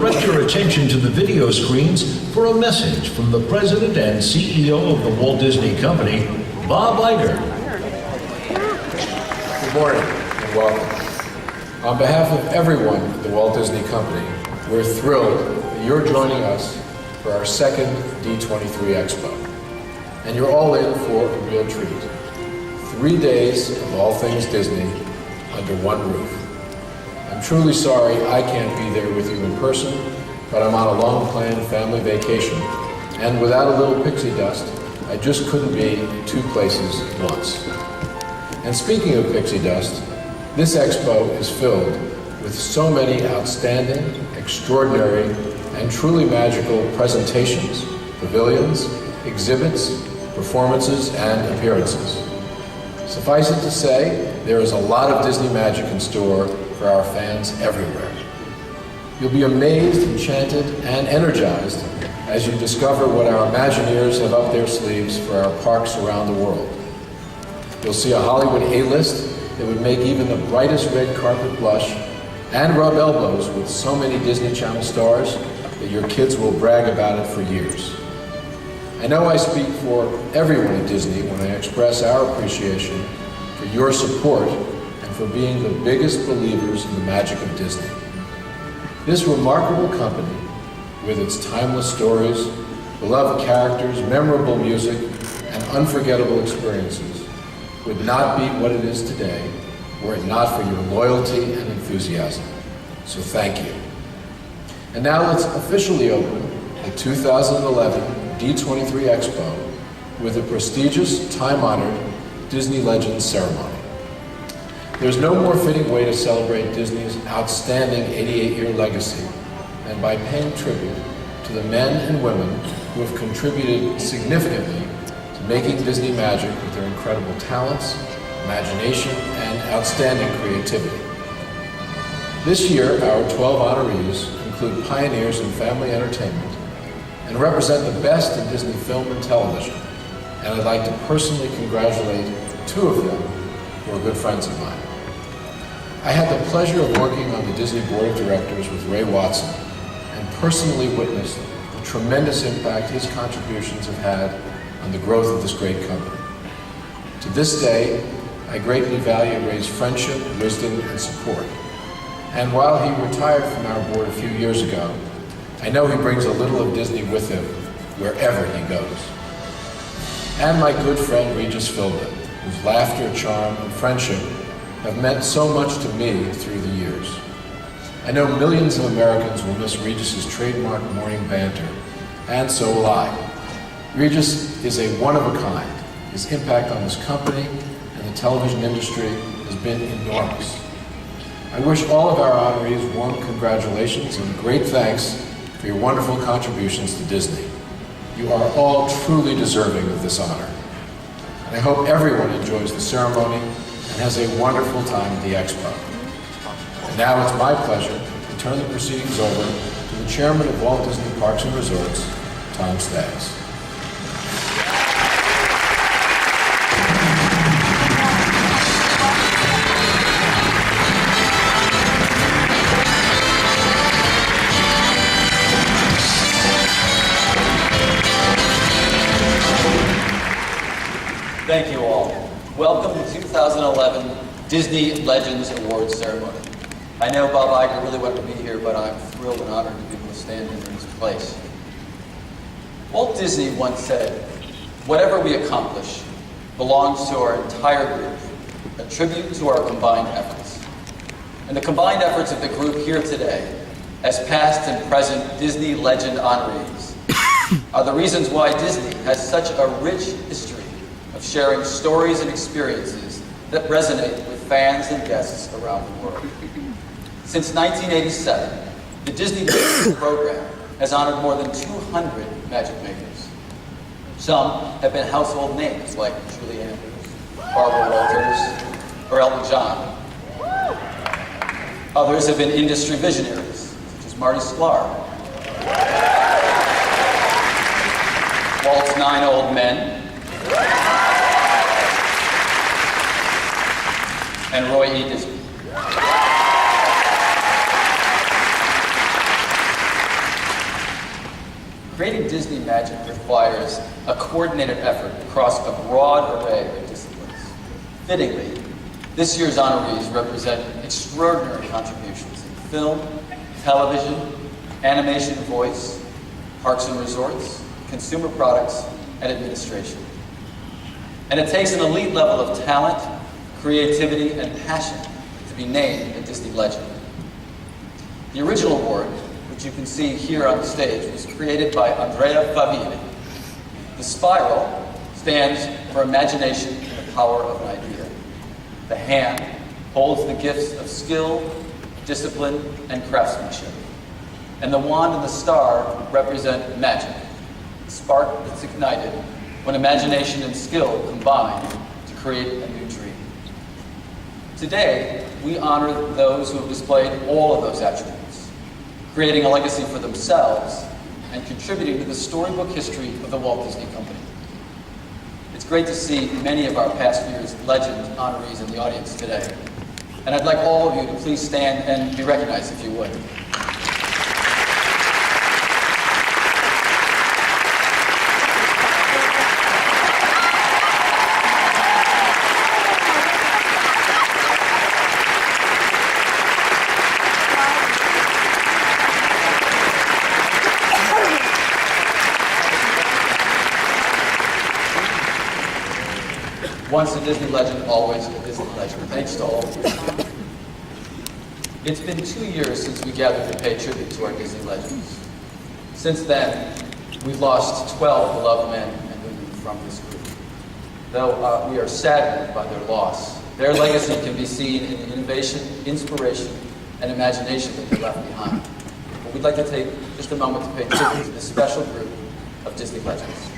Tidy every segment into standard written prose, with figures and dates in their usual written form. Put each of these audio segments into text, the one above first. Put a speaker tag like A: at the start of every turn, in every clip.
A: direct your attention to the video screens for a message from the President and CEO of the Walt Disney Company, Bob Iger.
B: Good morning and welcome. On behalf of everyone at the Walt Disney Company, we're thrilled that you're joining us for our second D23 Expo. And you're all in for a real treat. 3 days of all things Disney under one roof. I'm truly sorry I can't be there with you in person, but I'm on a long-planned family vacation, and without a little pixie dust, I just couldn't be in 2 places at once. And speaking of pixie dust, this expo is filled with so many outstanding, extraordinary, and truly magical presentations, pavilions, exhibits, performances, and appearances. Suffice it to say, there is a lot of Disney magic in store for our fans everywhere. You'll be amazed, enchanted, and energized as you discover what our Imagineers have up their sleeves for our parks around the world. You'll see a Hollywood A-list that would make even the brightest red carpet blush and rub elbows with so many Disney Channel stars that your kids will brag about it for years. I know I speak for everyone at Disney when I express our appreciation for your support and for being the biggest believers in the magic of Disney. This remarkable company, with its timeless stories, beloved characters, memorable music, and unforgettable experiences, would not be what it is today were it not for your loyalty and enthusiasm. So thank you. And now let's officially open the 2011 D23 Expo with a prestigious, time-honored Disney Legends ceremony. There's no more fitting way to celebrate Disney's outstanding 88-year legacy than by paying tribute to the men and women who have contributed significantly to making Disney magic with their incredible talents, imagination, and outstanding creativity. This year, our 12 honorees include pioneers in family entertainment and represent the best in Disney film and television. And I'd like to personally congratulate 2 of them who are good friends of mine. I had the pleasure of working on the Disney Board of Directors with Ray Watson and personally witnessed the tremendous impact his contributions have had on the growth of this great company. To this day, I greatly value Ray's friendship, wisdom, and support. And while he retired from our board a few years ago, I know he brings a little of Disney with him wherever he goes. And my good friend Regis Philbin, whose laughter, charm, and friendship have meant so much to me through the years. I know millions of Americans will miss Regis's trademark morning banter, and so will I. Regis is a one-of-a-kind. His impact on this company and the television industry has been enormous. I wish all of our honorees warm congratulations and great thanks for your wonderful contributions to Disney. You are all truly deserving of this honor. And I hope everyone enjoys the ceremony and has a wonderful time at the Expo. And now it's my pleasure to turn the proceedings over to the Chairman of Walt Disney Parks and Resorts, Tom Staggs.
C: Thank you all. Welcome to 2011 Disney Legends Awards Ceremony. I know Bob Iger really wanted to be here, but I'm thrilled and honored to be able to stand in his place. Walt Disney once said, "Whatever we accomplish belongs to our entire group, a tribute to our combined efforts." And the combined efforts of the group here today, as past and present Disney Legend honorees, are the reasons why Disney has such a rich history of sharing stories and experiences that resonate with fans and guests around the world. Since 1987, the Disney Legends program has honored more than 200 magic makers. Some have been household names like Julie Andrews, Barbara Walters, or Elton John. Others have been industry visionaries, such as Marty Sklar, Walt's 9 Old Men, and Roy E. Disney. Creating Disney magic requires a coordinated effort across a broad array of disciplines. Fittingly, this year's honorees represent extraordinary contributions in film, television, animation and voice, parks and resorts, consumer products, and administration. And it takes an elite level of talent, creativity, and passion to be named a Disney legend. The original award, which you can see here on the stage, was created by Andrea Favini. The spiral stands for imagination and the power of an idea. The hand holds the gifts of skill, discipline, and craftsmanship. And the wand and the star represent magic, the spark that's ignited when imagination and skill combine to create a new dream. Today, we honor those who have displayed all of those attributes, creating a legacy for themselves and contributing to the storybook history of the Walt Disney Company. It's great to see many of our past year's legend honorees in the audience today. And I'd like all of you to please stand and be recognized if you would. Once a Disney legend, always a Disney legend. Thanks to all of you. It's been 2 years since we gathered to pay tribute to our Disney legends. Since then, we've lost 12 beloved men and women from this group. Though we are saddened by their loss, their legacy can be seen in the innovation, inspiration, and imagination that they left behind. But we'd like to take just a moment to pay tribute to this special group of Disney legends.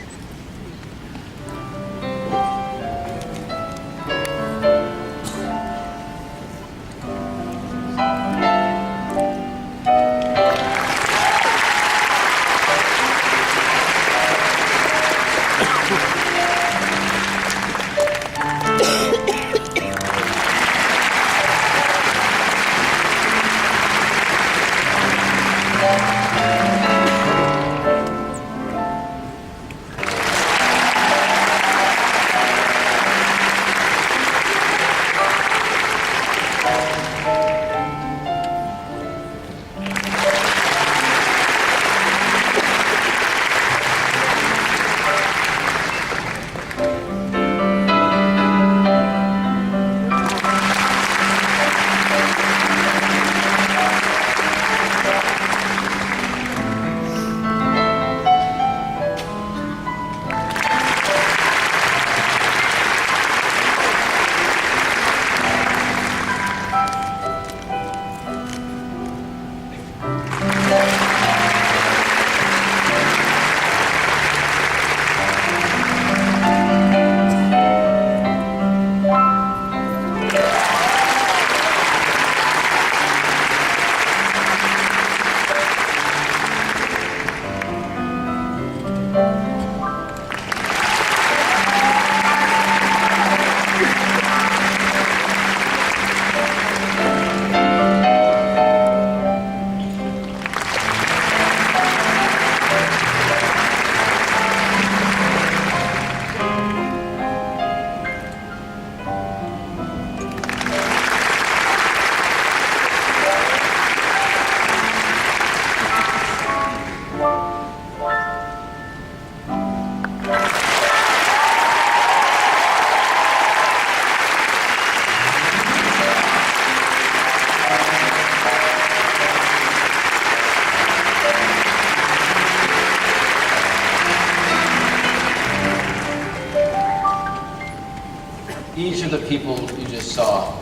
C: Each of the people you just saw,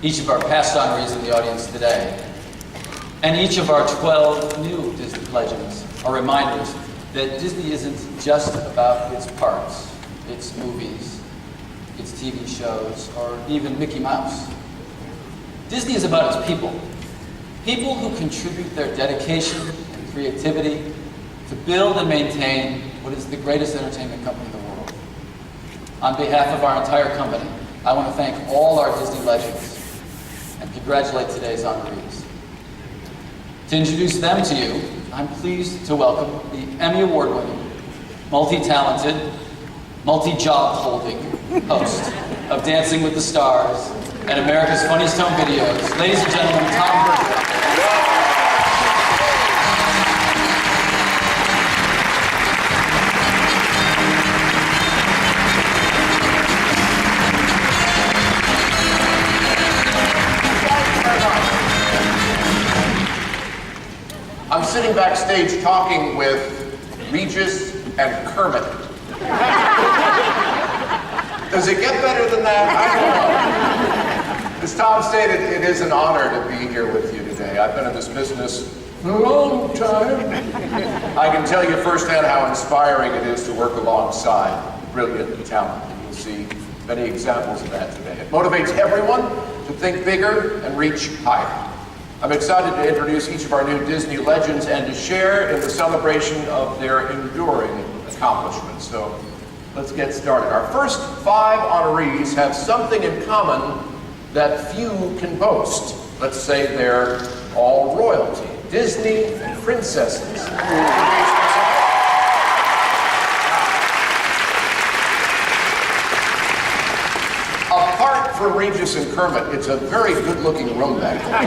C: each of our past honorees in the audience today, and each of our 12 new Disney legends are reminders that Disney isn't just about its parks, its movies, its TV shows, or even Mickey Mouse. Disney is about its people. People who contribute their dedication and creativity to build and maintain what is the greatest entertainment company in the world. On behalf of our entire company, I want to thank all our Disney legends and congratulate today's honorees. To introduce them to you, I'm pleased to welcome the Emmy Award-winning, multi-talented, multi-job holding host of Dancing with the Stars and America's Funniest Home Videos, ladies and gentlemen, Tom Bergeron.
D: I'm sitting backstage talking with Regis and Kermit. Does it get better than that? I don't know. As Tom stated, it is an honor to be here with you today. I've been in this business a long time. I can tell you firsthand how inspiring it is to work alongside brilliant talent. And you'll see many examples of that today. It motivates everyone to think bigger and reach higher. I'm excited to introduce each of our new Disney legends and to share in the celebration of their enduring accomplishments. So let's get started. Our first 5 honorees have something in common that few can boast. Let's say they're all royalty, Disney princesses. Apart from Regis and Kermit, it's a very good-looking room back there.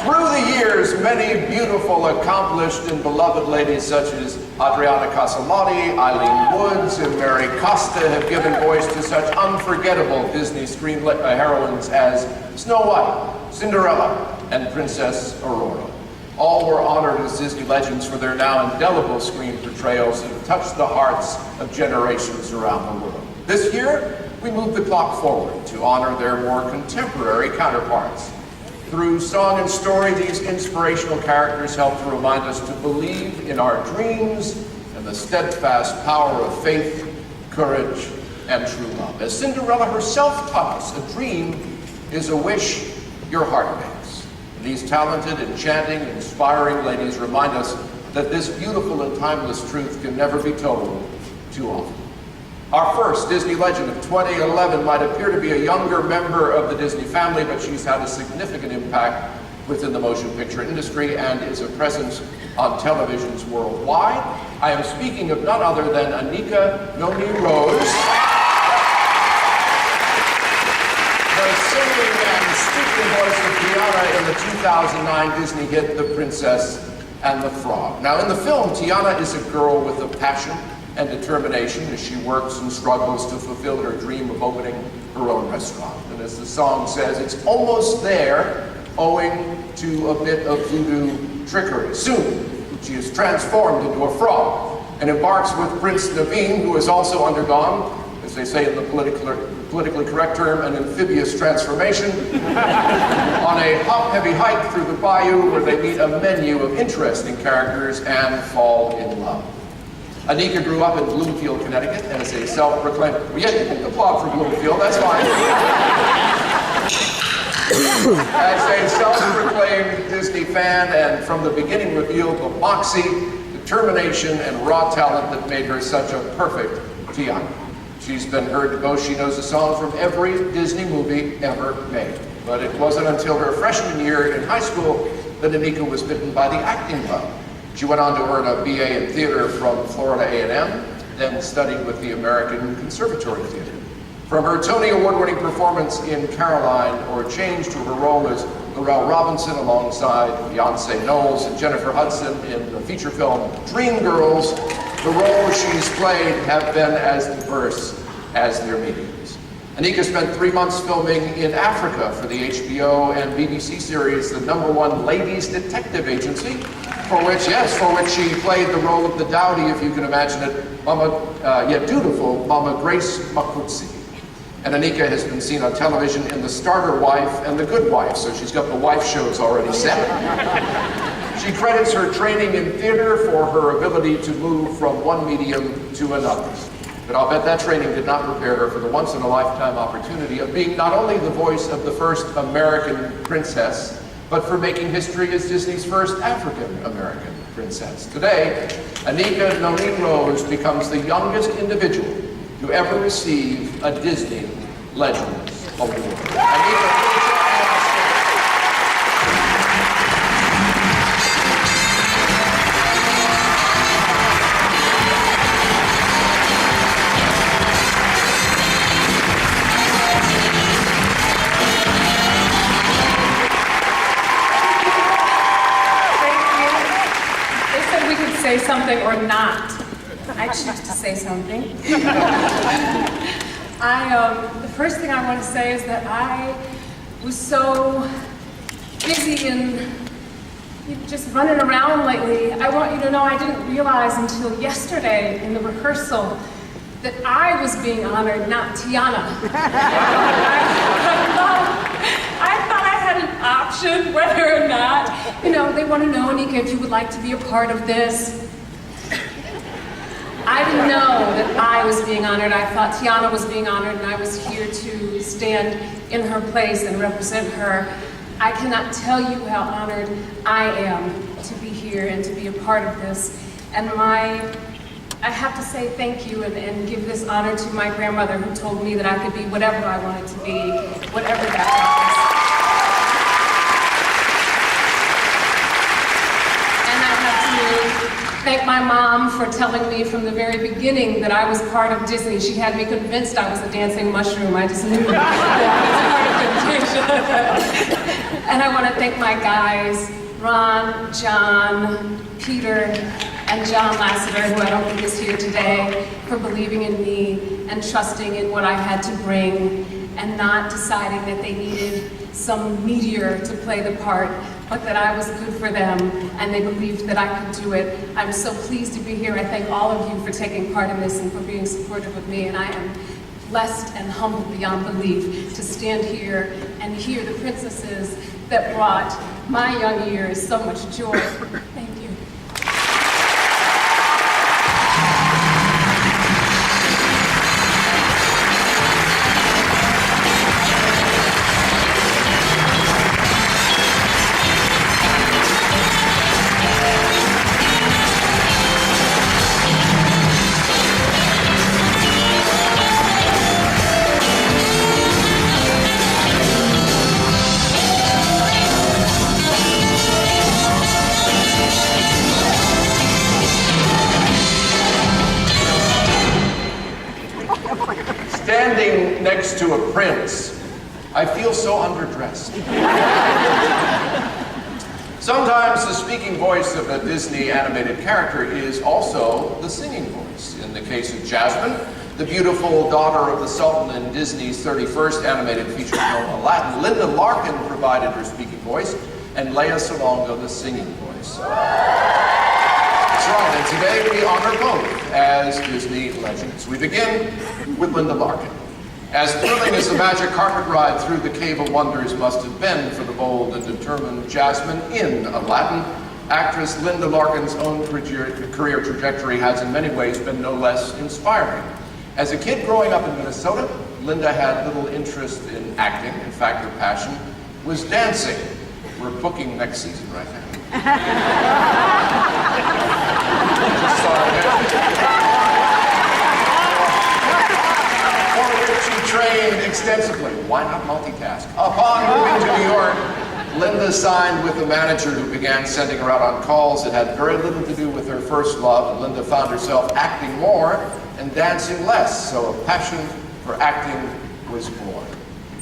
D: Through the years, many beautiful, accomplished, and beloved ladies such as Adriana Casamotti, Eileen Woods, and Mary Costa have given voice to such unforgettable Disney screen heroines as Snow White, Cinderella, and Princess Aurora. All were honored as Disney legends for their now indelible screen portrayals that have touched the hearts of generations around the world. This year, we move the clock forward to honor their more contemporary counterparts. Through song and story, these inspirational characters help to remind us to believe in our dreams and the steadfast power of faith, courage, and true love. As Cinderella herself taught us, a dream is a wish your heart makes. These talented, enchanting, inspiring ladies remind us that this beautiful and timeless truth can never be told too often. Our first Disney legend of 2011 might appear to be a younger member of the Disney family, but she's had a significant impact within the motion picture industry and is a presence on televisions worldwide. I am speaking of none other than Anika Noni Rose, the singing and speaking voice of Tiana in the 2009 Disney hit The Princess and the Frog. Now, in the film, Tiana is a girl with a passion and determination as she works and struggles to fulfill her dream of opening her own restaurant. And as the song says, it's almost there, owing to a bit of voodoo trickery. Soon, she is transformed into a frog and embarks with Prince Naveen, who has also undergone, as they say in the politically correct term, an amphibious transformation, on a hop-heavy hike through the bayou where they meet a menu of interesting characters and fall in love. Anika grew up in Bloomfield, Connecticut, and is a self-proclaimed, well, yeah, you can applaud for Bloomfield, that's fine. As a self-proclaimed Disney fan, and from the beginning revealed the moxie, determination, and raw talent that made her such a perfect Tiana. She's been heard to boast she knows a song from every Disney movie ever made. But it wasn't until her freshman year in high school that Anika was bitten by the acting bug. She went on to earn a BA in theater from Florida A&M, then studied with the American Conservatory Theater. From her Tony Award-winning performance in Caroline, or change to her role as Laurel Robinson alongside Beyonce Knowles and Jennifer Hudson in the feature film Dreamgirls, the roles she's played have been as diverse as their mediums. Anika spent 3 months filming in Africa for the HBO and BBC series The #1 Ladies Detective Agency, for which she played the role of the dowdy, if you can imagine it, yet dutiful Mama Grace Makutsi. And Anika has been seen on television in The Starter Wife and The Good Wife, so she's got the wife shows already set. She credits her training in theater for her ability to move from one medium to another. But I'll bet that training did not prepare her for the once-in-a-lifetime opportunity of being not only the voice of the first American princess, but for making history as Disney's first African-American princess. Today, Anika Noni Rose becomes the youngest individual to ever receive a Disney Legends Award. Anika,
E: say something or not. I choose to say something. The first thing I want to say is that I was so busy in just running around lately. I want you to know I didn't realize until yesterday in the rehearsal that I was being honored, not Tiana. I thought I had an option whether or not, they want to know, Anika, if you would like to be a part of this. I didn't know that I was being honored. I thought Tiana was being honored, and I was here to stand in her place and represent her. I cannot tell you how honored I am to be here and to be a part of this. And I have to say thank you and give this honor to my grandmother, who told me that I could be whatever I wanted to be, whatever that was. And I have to thank my mom for telling me from the very beginning that I was part of Disney. She had me convinced I was a dancing mushroom. I just knew that I was part of the vacation. And I want to thank my guys, Ron, John, Peter, and John Lasseter, who I don't think is here today, for believing in me and trusting in what I had to bring and not deciding that they needed some meteor to play the part, but that I was good for them and they believed that I could do it. I'm so pleased to be here. I thank all of you for taking part in this and for being supportive of me, and I am blessed and humbled beyond belief to stand here and hear the princesses that brought my young years so much joy. Thank you.
D: Standing next to a prince, I feel so underdressed. Sometimes the speaking voice of a Disney animated character is also the singing voice. In the case of Jasmine, the beautiful daughter of the Sultan in Disney's 31st animated feature film Aladdin, Linda Larkin provided her speaking voice, and Lea Salonga the singing voice. That's right, and today we honor both as Disney legends. We begin with Linda Larkin. As thrilling as the magic carpet ride through the Cave of Wonders must have been for the bold and determined Jasmine in Aladdin, actress Linda Larkin's own career trajectory has in many ways been no less inspiring. As a kid growing up in Minnesota, Linda had little interest in acting. In fact, her passion was dancing. We're booking next season right now. She trained extensively. Why not multitask? Upon moving to New York, Linda signed with a manager who began sending her out on calls that had very little to do with her first love, and Linda found herself acting more and dancing less, so a passion for acting was born.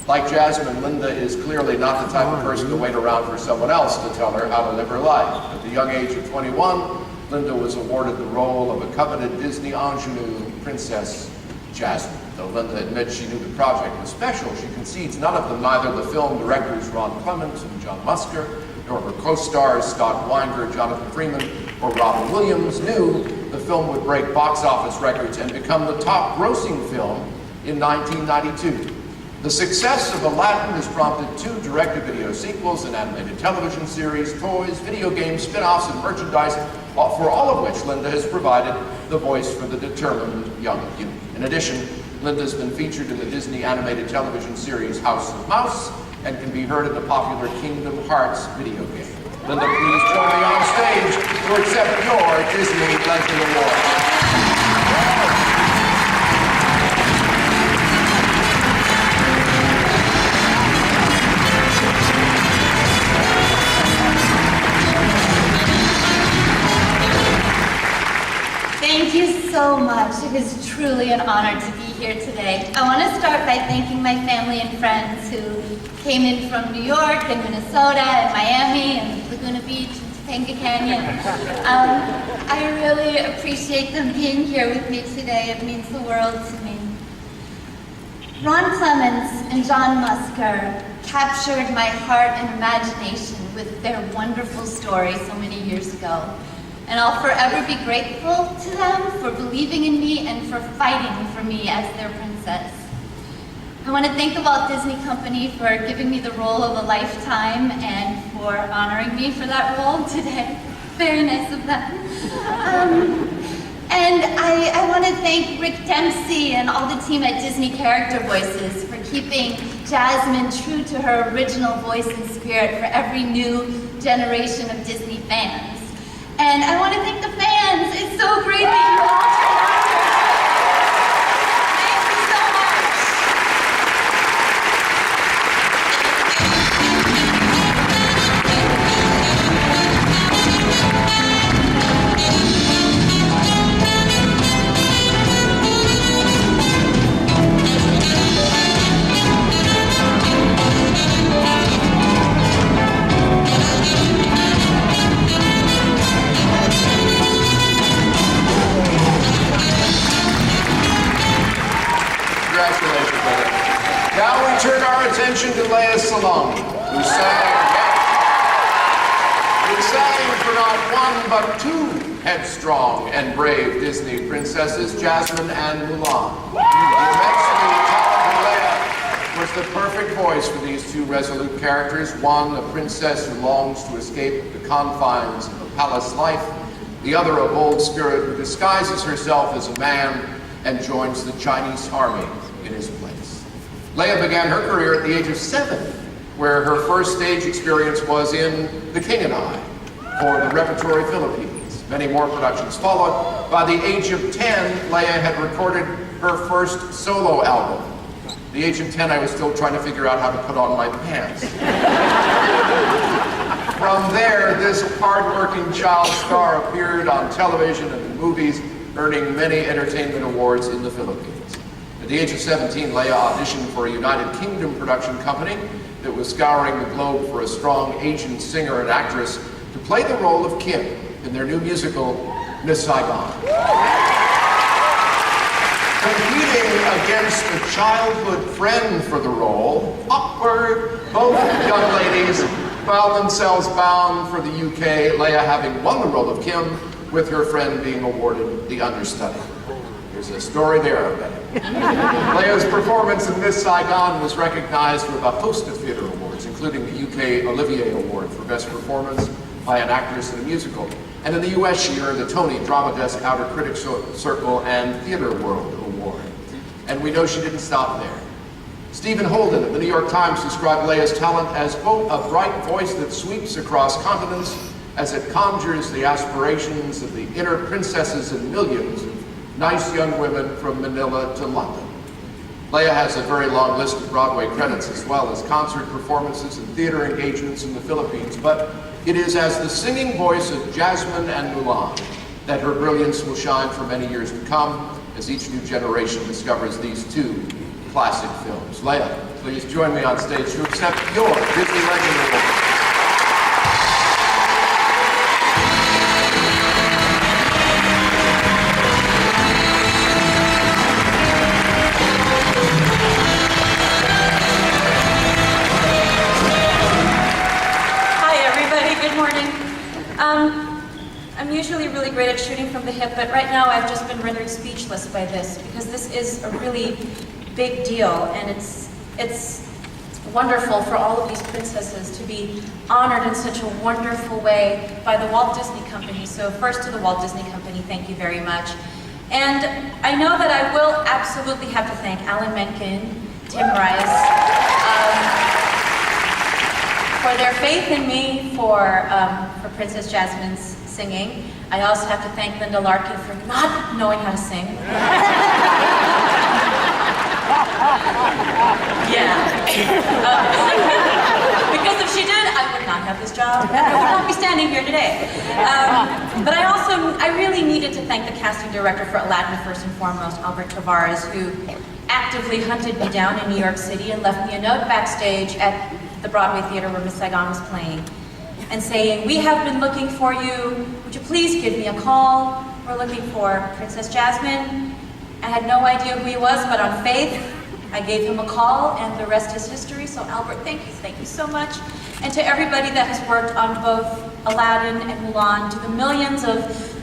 D: Like Jasmine, Linda is clearly not the type of person to wait around for someone else to tell her how to live her life. At the young age of 21, Linda was awarded the role of a coveted Disney ingenue, Princess Jasmine. Though Linda admits she knew the project was special, she concedes none of them, neither the film directors Ron Clement and John Musker, nor her co-stars Scott Weinger, Jonathan Freeman, or Robin Williams, knew the film would break box office records and become the top grossing film in 1992. The success of Aladdin has prompted 2 direct-to-video sequels, an animated television series, toys, video games, spin-offs, and merchandise, for all of which Linda has provided the voice for the determined young youth. In addition, Linda's been featured in the Disney animated television series House of Mouse and can be heard in the popular Kingdom Hearts video game. Linda, please join me on stage to accept your Disney Legend Award.
F: Thank you so much. It is truly an honor to be here today. I want to start by thanking my family and friends who came in from New York and Minnesota and Miami and Laguna Beach and Topanga Canyon. I really appreciate them being here with me today. It means the world to me. Ron Clements and John Musker captured my heart and imagination with their wonderful story so many years ago. And I'll forever be grateful to them for believing in me and for fighting for me as their princess. I want to thank the Walt Disney Company for giving me the role of a lifetime and for honoring me for that role today. Very nice of them. And I want to thank Rick Dempsey and all the team at Disney Character Voices for keeping Jasmine true to her original voice and spirit for every new generation of Disney fans. And I want to thank the fans. It's so great that you all turned out here. Thank you so much.
D: Congratulations, Leia. Now we turn our attention to Leia Salami, who sang for not one but two headstrong and brave Disney princesses, Jasmine and Mulan. The immensely talented Leia was the perfect voice for these two resolute characters, one a princess who longs to escape the confines of a palace life, the other a bold spirit who disguises herself as a man and joins the Chinese army in his place. Leia began her career at the age of 7, where her first stage experience was in The King and I for the Repertory Philippines. Many more productions followed. By the age of 10, Leia had recorded her first solo album. At the age of 10, I was still trying to figure out how to put on my pants. From there, this hard-working child star appeared on television and in movies, earning many entertainment awards in the Philippines. At the age of 17, Leia auditioned for a United Kingdom production company that was scouring the globe for a strong Asian singer and actress to play the role of Kim in their new musical, Miss Saigon. Competing against a childhood friend for the role, awkward, both young ladies found themselves bound for the UK, Leia having won the role of Kim, with her friend being awarded the understudy. There's a story there, I bet. Leia's performance in Miss Saigon was recognized with a host of theater awards, including the UK Olivier Award for Best Performance by an Actress in a Musical. And in the US, she earned the Tony Drama Desk Outer Critics Circle and Theater World Award. And we know she didn't stop there. Stephen Holden of the New York Times described Leia's talent as, quote, a bright voice that sweeps across continents as it conjures the aspirations of the inner princesses and millions of nice young women from Manila to London. Leia has a very long list of Broadway credits as well as concert performances and theater engagements in the Philippines, but it is as the singing voice of Jasmine and Mulan that her brilliance will shine for many years to come as each new generation discovers these two classic films. Leia, please join me on stage to accept your Disney Legend Award.
G: I'm usually really great at shooting from the hip, but right now I've just been rendered speechless by this because this is a really big deal, and it's wonderful for all of these princesses to be honored in such a wonderful way by the Walt Disney Company. So first to the Walt Disney Company, thank you very much. And I know that I will absolutely have to thank Alan Menken, Tim Rice, for their faith in me for Princess Jasmine's singing. I also have to thank Linda Larkin for not knowing how to sing. Yeah. Because if she did, I would not have this job. I would not be standing here today. But I really needed to thank the casting director for Aladdin first and foremost, Albert Tavares, who actively hunted me down in New York City and left me a note backstage at the Broadway theater where Miss Saigon was playing. and saying, "We have been looking for you. Would you please give me a call? We're looking for Princess Jasmine." I had no idea who he was, but on faith, I gave him a call, and the rest is history. So Albert, thank you so much. And to everybody that has worked on both Aladdin and Mulan, to the millions of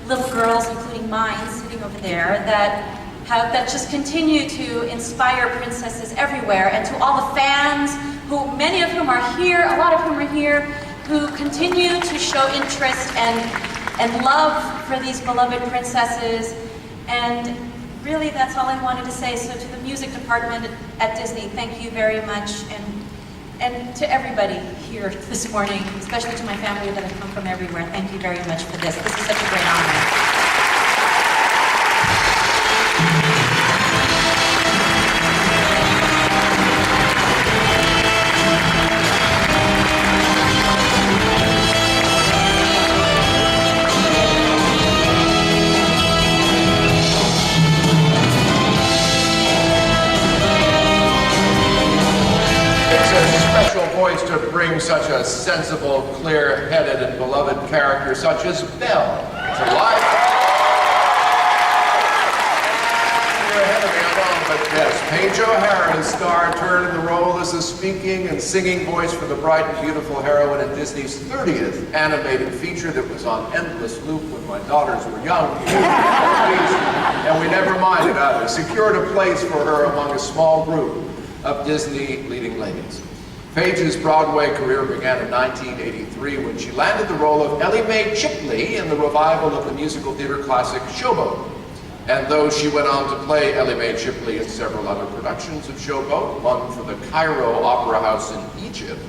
G: little girls, including mine, sitting over there, that just continue to inspire princesses everywhere, and to all the fans, who many of whom are here, a lot of whom are here, who continue to show interest and love for these beloved princesses. And really, that's all I wanted to say. So to the music department at Disney, thank you very much. And to everybody here this morning, especially to my family that have come from everywhere, thank you very much for this. This is such a great honor.
D: Voice to bring such a sensible, clear-headed, and beloved character such as Belle to life. You're ahead of me, I know, but yes, Paige O'Hara's star-turn in the role as a speaking and singing voice for the bright and beautiful heroine in Disney's 30th animated feature that was on endless loop when my daughters were young. And we never minded either. Secured a place for her among a small group of Disney leading ladies. Paige's Broadway career began in 1983 when she landed the role of Ellie Mae Chipley in the revival of the musical theater classic Showboat. And though she went on to play Ellie Mae Chipley in several other productions of Showboat, one for the Cairo Opera House in Egypt,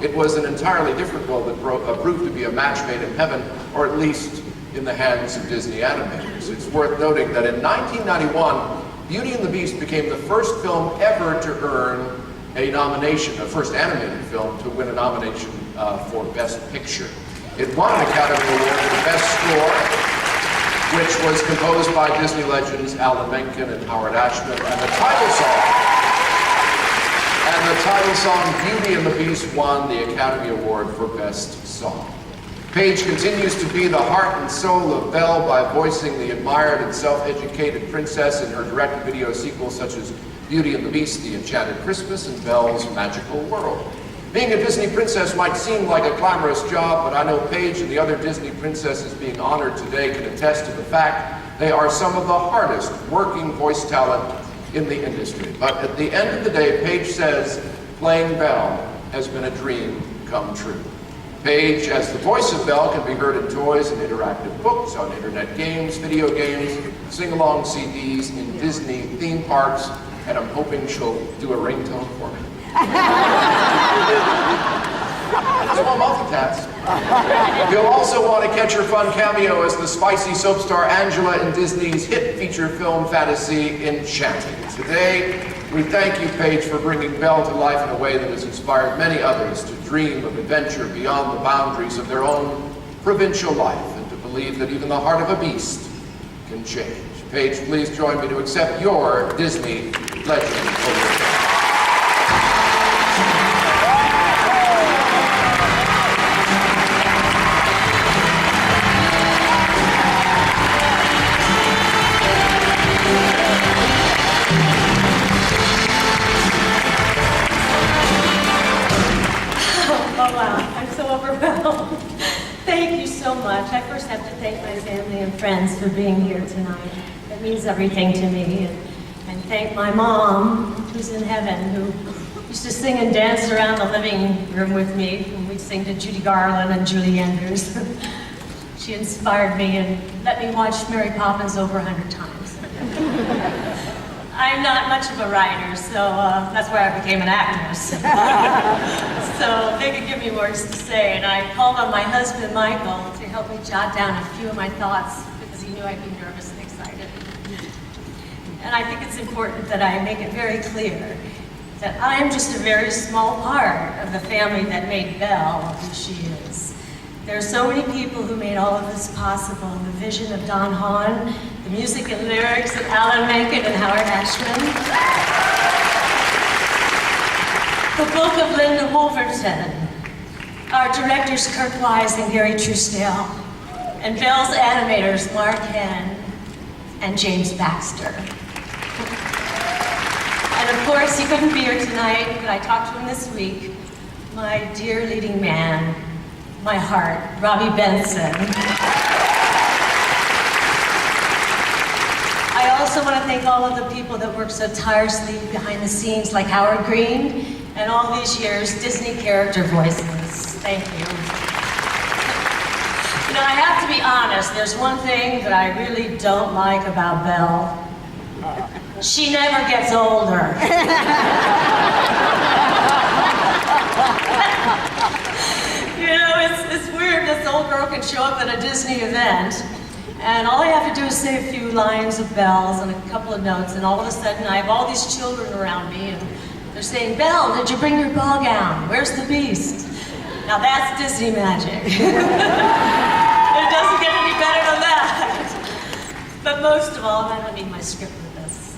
D: it was an entirely different role that proved to be a match made in heaven, or at least in the hands of Disney animators. It's worth noting that in 1991, Beauty and the Beast became the first film ever to earn a nomination, a first animated film to win a nomination for Best Picture. It won an Academy Award for the Best Score, which was composed by Disney legends Alan Menken and Howard Ashman, and the title song Beauty and the Beast won the Academy Award for Best Song. Paige continues to be the heart and soul of Belle by voicing the admired and self-educated princess in her direct-to-video sequels such as Beauty and the Beast, The Enchanted Christmas, and Belle's Magical World. Being a Disney princess might seem like a glamorous job, but I know Paige and the other Disney princesses being honored today can attest to the fact they are some of the hardest working voice talent in the industry. But at the end of the day, Paige says playing Belle has been a dream come true. Paige, as the voice of Belle, can be heard in toys and interactive books, on internet games, video games, sing-along CDs, in Disney theme parks, and I'm hoping she'll do a ringtone for me. So I'll multitask. You'll also want to catch her fun cameo as the spicy soap star Angela in Disney's hit feature film fantasy Enchanted. Today, we thank you, Paige, for bringing Belle to life in a way that has inspired many others to dream of adventure beyond the boundaries of their own provincial life and to believe that even the heart of a beast can change. Paige, please join me to accept your Disney Legend Award.
H: Oh wow, I'm so overwhelmed. Thank you so much. I first have to thank my family and friends for being here tonight. It means everything to me. And thank my mom, who's in heaven, who used to sing and dance around the living room with me when we'd sing to Judy Garland and Julie Andrews. She inspired me and let me watch Mary Poppins over 100 times. I'm not much of a writer, so that's why I became an actress. So they could give me words to say, and I called on my husband, Michael, to help me jot down a few of my thoughts because he knew I'd be nervous and excited. And I think it's important that I make it very clear that I am just a very small part of the family that made Belle who she is. There are so many people who made all of this possible. The vision of Don Hahn, the music and lyrics of Alan Menken and Howard Ashman, the book of Linda Wolverton, Our directors Kirk Wise and Gary Truesdale, and Belle's animators Mark Henn and James Baxter. And of course, he couldn't be here tonight, but I talked to him this week. My dear leading man, my heart, Robbie Benson. I also want to thank all of the people that work so tirelessly behind the scenes, like Howard Green, and all these years, Disney character voices. Thank you. You know, I have to be honest, there's one thing that I really don't like about Belle. She never gets older. You know, it's weird, this old girl can show up at a Disney event, and all I have to do is say a few lines of Belle's and a couple of notes, and all of a sudden I have all these children around me, and they're saying, Belle, did you bring your ball gown? Where's the beast? Now that's Disney magic. It doesn't get any better than that. But most of all, and I don't need my script with this,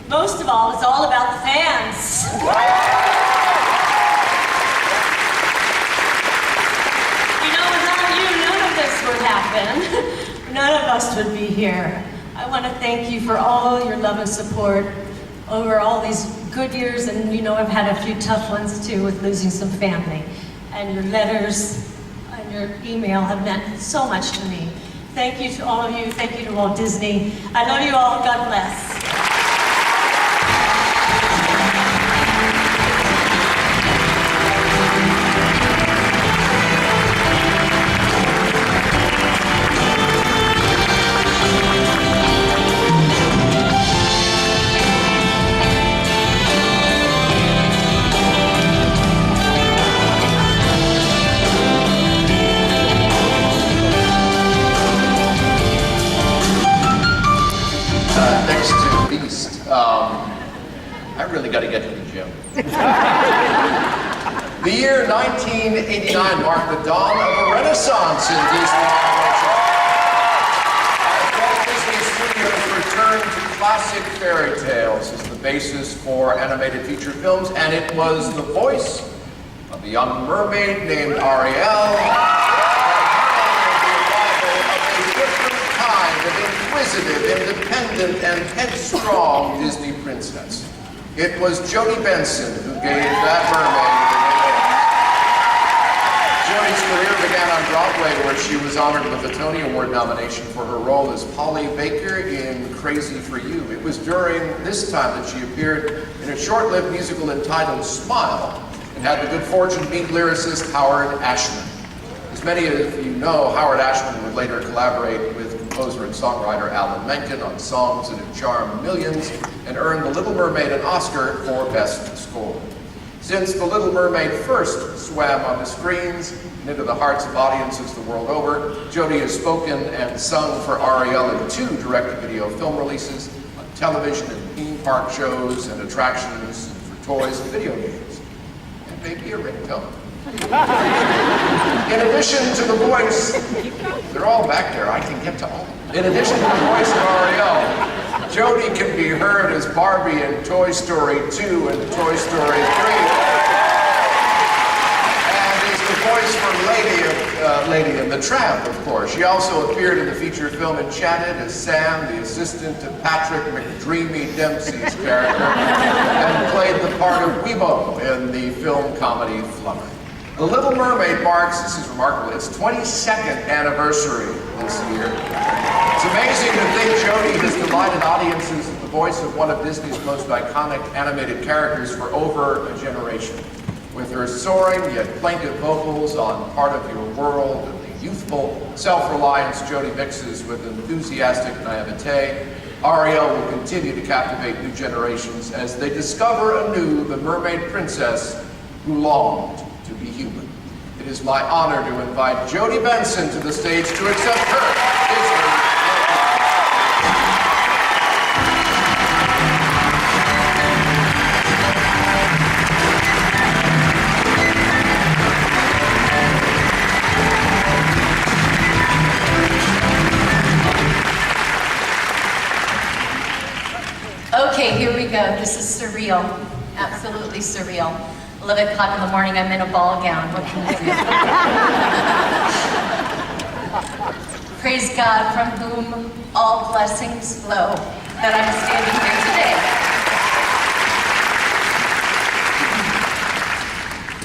H: most of all, it's all about the fans. You know, without you, none of this would happen. None of us would be here. I want to thank you for all your love and support over all these good years, and you know I've had a few tough ones too with losing some family. And your letters and your email have meant so much to me. Thank you to all of you. Thank you to Walt Disney. I love you all. God bless.
D: Next to Beast, I really got to get to the gym. The year 1989 marked the dawn of a renaissance in Disney animation. Walt Disney Studios returned to classic fairy tales as the basis for animated feature films, and it was the voice of a young mermaid named Ariel, inquisitive, independent, and headstrong Disney princess. It was Jodie Benson who gave that mermaid the name. Jodie's career began on Broadway, where she was honored with a Tony Award nomination for her role as Polly Baker in Crazy for You. It was during this time that she appeared in a short-lived musical entitled Smile, and had the good fortune to meet lyricist Howard Ashman. As many of you know, Howard Ashman would later collaborate with composer and songwriter Alan Menken on songs that have charmed millions and earned The Little Mermaid an Oscar for Best Score. Since The Little Mermaid first swam on the screens and into the hearts of audiences the world over, Jodie has spoken and sung for Ariel in 2 direct-to-video film releases, on television and theme park shows and attractions, and for toys and video games, and maybe a ringtone. In addition to the voice, they're all back there, I can get to all. In addition to the voice of Ariel, Jodie can be heard as Barbie in Toy Story 2 and Toy Story 3. And is the voice for Lady and the Tramp, of course. She also appeared in the feature film Enchanted as Sam, the assistant to Patrick McDreamy Dempsey's character, and played the part of Weebo in the film comedy Flubber. The Little Mermaid marks, this is remarkable, its 22nd anniversary this year. It's amazing to think Jodie has delighted audiences with the voice of one of Disney's most iconic animated characters for over a generation. With her soaring yet plaintive vocals on Part of Your World and the youthful self-reliance Jodie mixes with enthusiastic naivete, Ariel will continue to captivate new generations as they discover anew the mermaid princess who longed to be human. It is my honor to invite Jodie Benson to the stage to accept her Disney.
G: Okay, here we go. This is surreal. Absolutely surreal.
H: 11 o'clock in the morning, I'm in a ball gown. What can you do? Praise God, from whom all blessings flow, that I'm standing here today.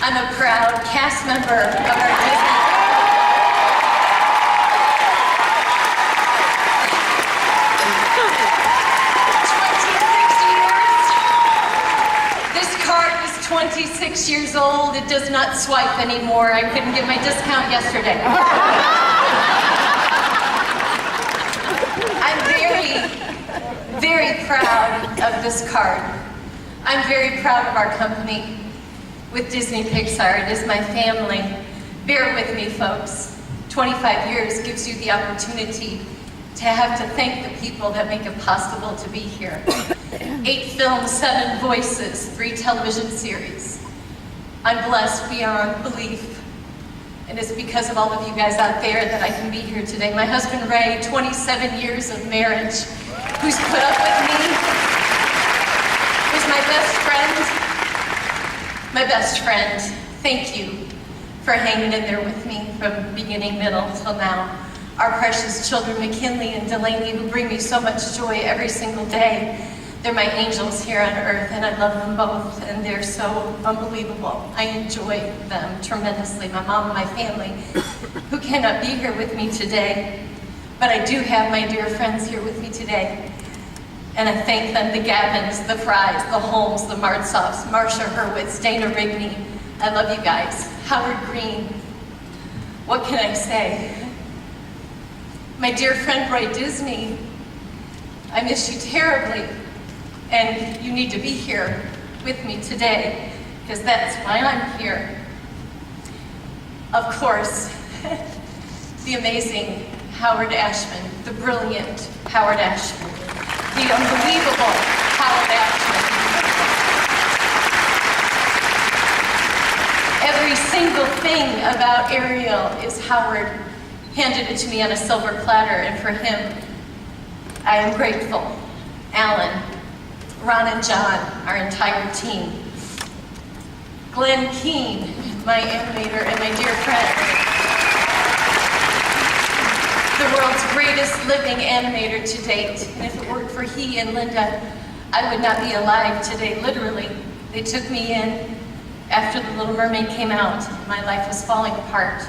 H: I'm a proud cast member of our Disney. This card is 26 years old. It does not swipe anymore. I couldn't get my discount yesterday. I'm very proud of this card. I'm very proud of our company with Disney Pixar. It is my family. Bear with me, folks. 25 years gives you the opportunity to have to thank the people that make it possible to be here. 8 films, 7 voices, 3 television series. I'm blessed beyond belief. And it's because of all of you guys out there that I can be here today. My husband, Ray, 27 years of marriage, who's put up with me, who's my best friend. Thank you for hanging in there with me from beginning, middle, till now. Our precious children, McKinley and Delaney, who bring me so much joy every single day. They're my angels here on earth, and I love them both, and they're so unbelievable. I enjoy them tremendously. My mom and my family, who cannot be here with me today, but I do have my dear friends here with me today. And I thank them, the Gavins, the Frys, the Holmes, the Martsoffs, Marsha Hurwitz, Dana Rigney. I love you guys. Howard Green. What can I say? My dear friend Roy Disney, I miss you terribly. And you need to be here with me today, because that's why I'm here. Of course, the amazing Howard Ashman, the brilliant Howard Ashman, the unbelievable Howard Ashman. Every single thing about Ariel is Howard handed it to me on a silver platter, and for him, I am grateful. Alan, Ron and John, our entire team. Glenn Keane, my animator and my dear friend. The world's greatest living animator to date. And if it weren't for he and Linda, I would not be alive today, literally. They took me in after The Little Mermaid came out. My life was falling apart.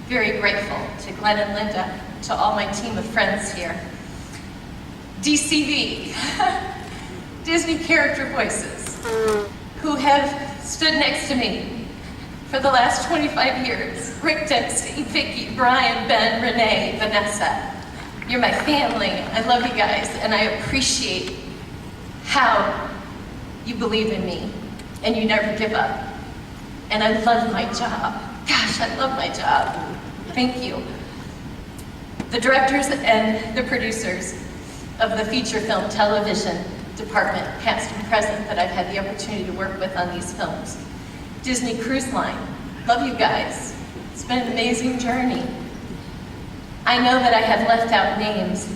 H: Very grateful to Glenn and Linda, to all my team of friends here. DCV. Disney character voices who have stood next to me for the last 25 years. Rick Dempsey, Vicky, Brian, Ben, Renee, Vanessa. You're my family. I love you guys, and I appreciate how you believe in me and you never give up. And I love my job. Gosh, I love my job. Thank you. The directors and the producers of the feature film television department, past and present, that I've had the opportunity to work with on these films. Disney Cruise Line, love you guys. It's been an amazing journey. I know that I have left out names,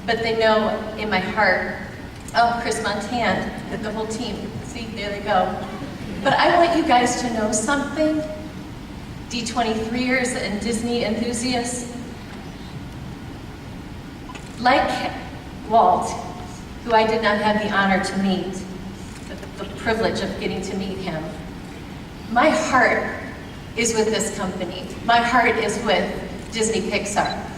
H: but they know in my heart. Oh, Chris Montan and the whole team. See, there they go. But I want you guys to know something. D23ers and Disney enthusiasts, like Walt, who I did not have the honor to meet, the privilege of getting to meet him. My heart is with this company. My heart is with Disney Pixar.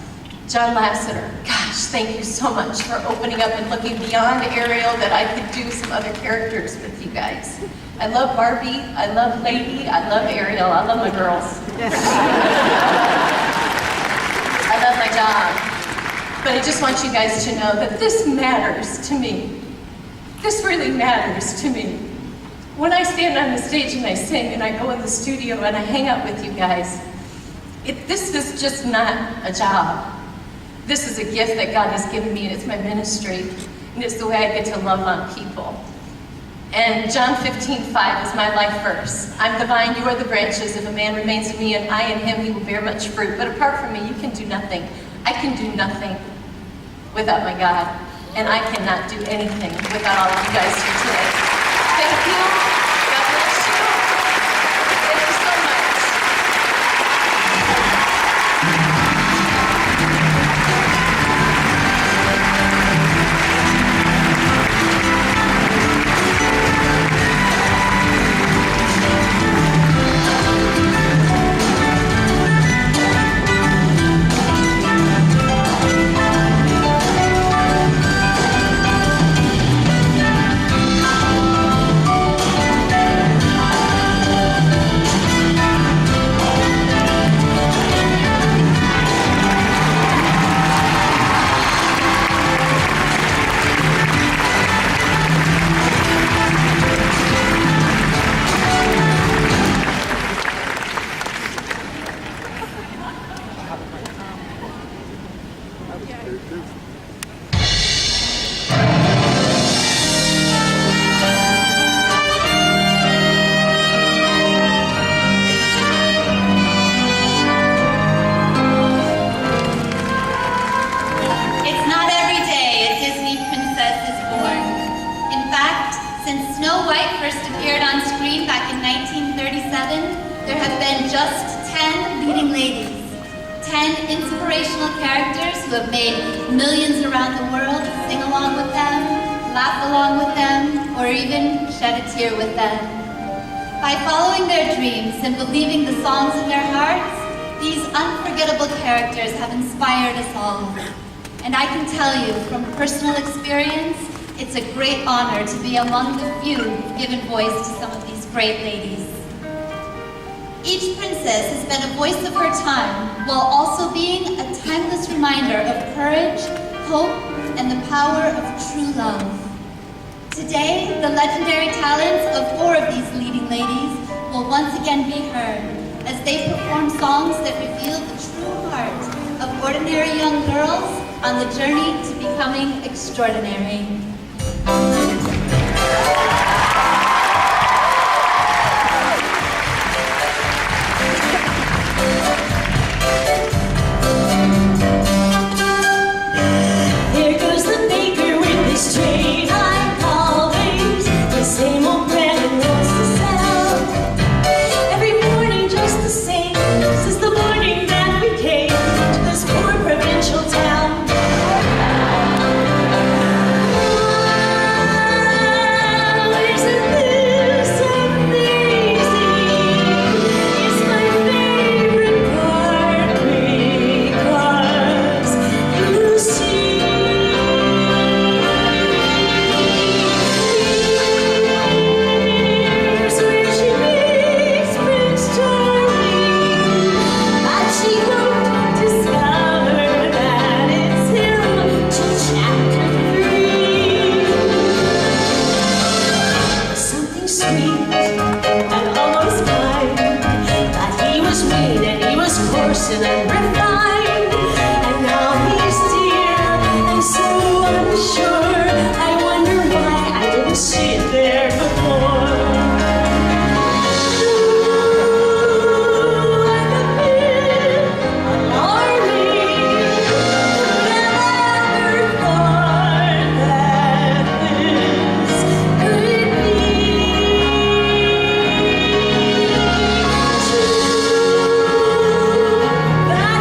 H: John Lasseter, gosh, thank you so much for opening up and looking beyond Ariel, that I could do some other characters with you guys. I love Barbie, I love Lady, I love Ariel, I love my girls. I love my job. But I just want you guys to know that this matters to me. This really matters to me. When I stand on the stage and I sing and I go in the studio and I hang out with you guys, this is just not a job. This is a gift that God has given me, and it's my ministry, and it's the way I get to love on people. And John 15:5 is my life verse. I'm the vine, you are the branches. If a man remains in me and I in him, he will bear much fruit. But apart from me, you can do nothing. I can do nothing without my God, and I cannot do anything without all of you guys here today. Thank you. God bless you.
F: 1937, there have been just 10 leading ladies. 10 inspirational characters who have made millions around the world sing along with them, laugh along with them, or even shed a tear with them. By following their dreams and believing the songs in their hearts, these unforgettable characters have inspired us all. And I can tell you from personal experience, it's a great honor to be among the few who've given voice to some of these great ladies. Each princess has been a voice of her time, while also being a timeless reminder of courage, hope, and the power of true love. Today, the legendary talents of 4 of these leading ladies will once again be heard as they perform songs that reveal the true heart of ordinary young girls on the journey to becoming extraordinary.
I: There goes the baker with his tray, like always, the same old bread and rolls to sell. Every morning just the same, since the morning that we came to this poor provincial town. Isn't this amazing? It's my favorite part because you see, here's where she meets Prince Charming, but she won't discover that it's him till chapter 3. Something sweet and almost kind, that he was mean and he was coarse and unrefined, and now he's dear and so unsure. I wonder why I didn't see it there before. Ooh, like a bit alarming. Never thought that this could be true. That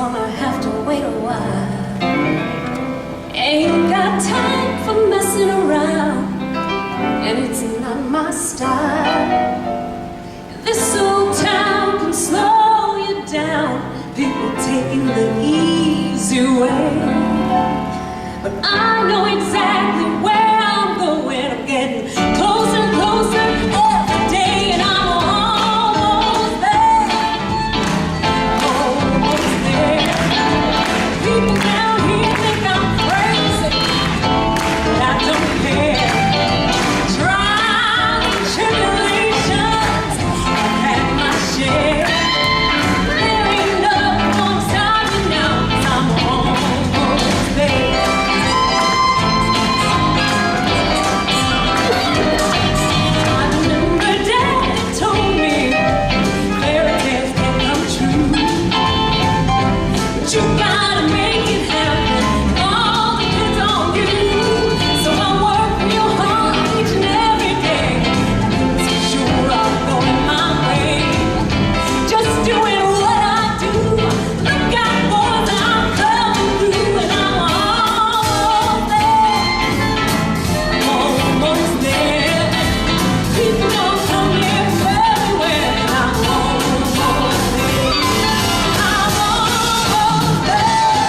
I: gonna have to wait a while. Ain't got time for messing around, and it's not my style. This old town can slow you down, people taking the easy way. But I know exactly where I'm going. I'm getting closer and closer every day, and I'm almost there. Almost there. People down here think I'm crazy, but I don't care. Trials and tribulations, I've had my share. There ain't nothing gonna stop me now, 'cause I'm almost there. I remember Dad told me fairy tales can come true, but you gotta make it happen. All depends on you. So I work real hard each and every day. Things for sure are going my way. Just doing what I do. Look out, boys, I'm coming through, and I'm almost there. Almost there. People don't come here from everywhere, and I'm almost there. I'm almost there.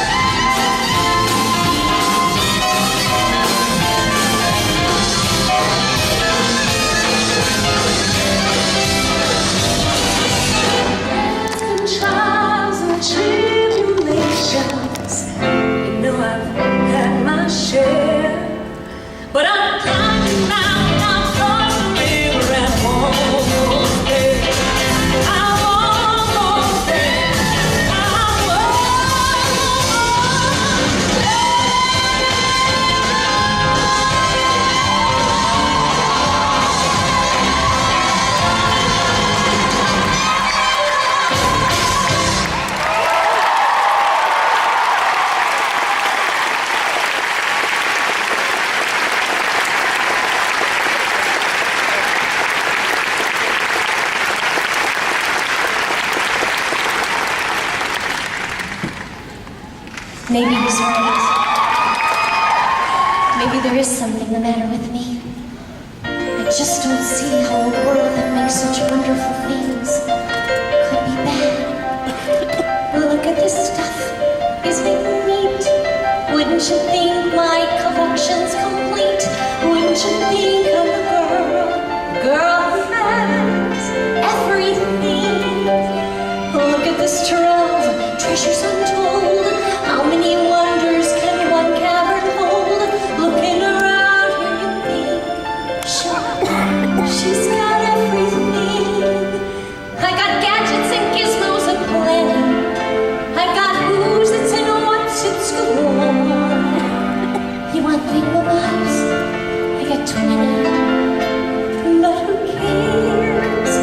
I: And trials and tribulations, you know I've had my share. But I'm climbing mountains, I'm crossing river, and I'm almost there. I'm almost there. I'm almost
F: Maybe he's right. Maybe there is something the matter with me. I just don't see how a world that makes such wonderful things could be bad. Look at this stuff. Isn't it neat? Wouldn't you think my collection's complete? Wouldn't you think I'm a girl who has everything? Look at this trove, treasures untold. How many wonders can one cavern hold? Looking around here, you think, sure, she's got everything. I got gadgets and gizmos aplenty. I got who's it's and what's it's galore. You want thingamabobs? I got 20. But who cares?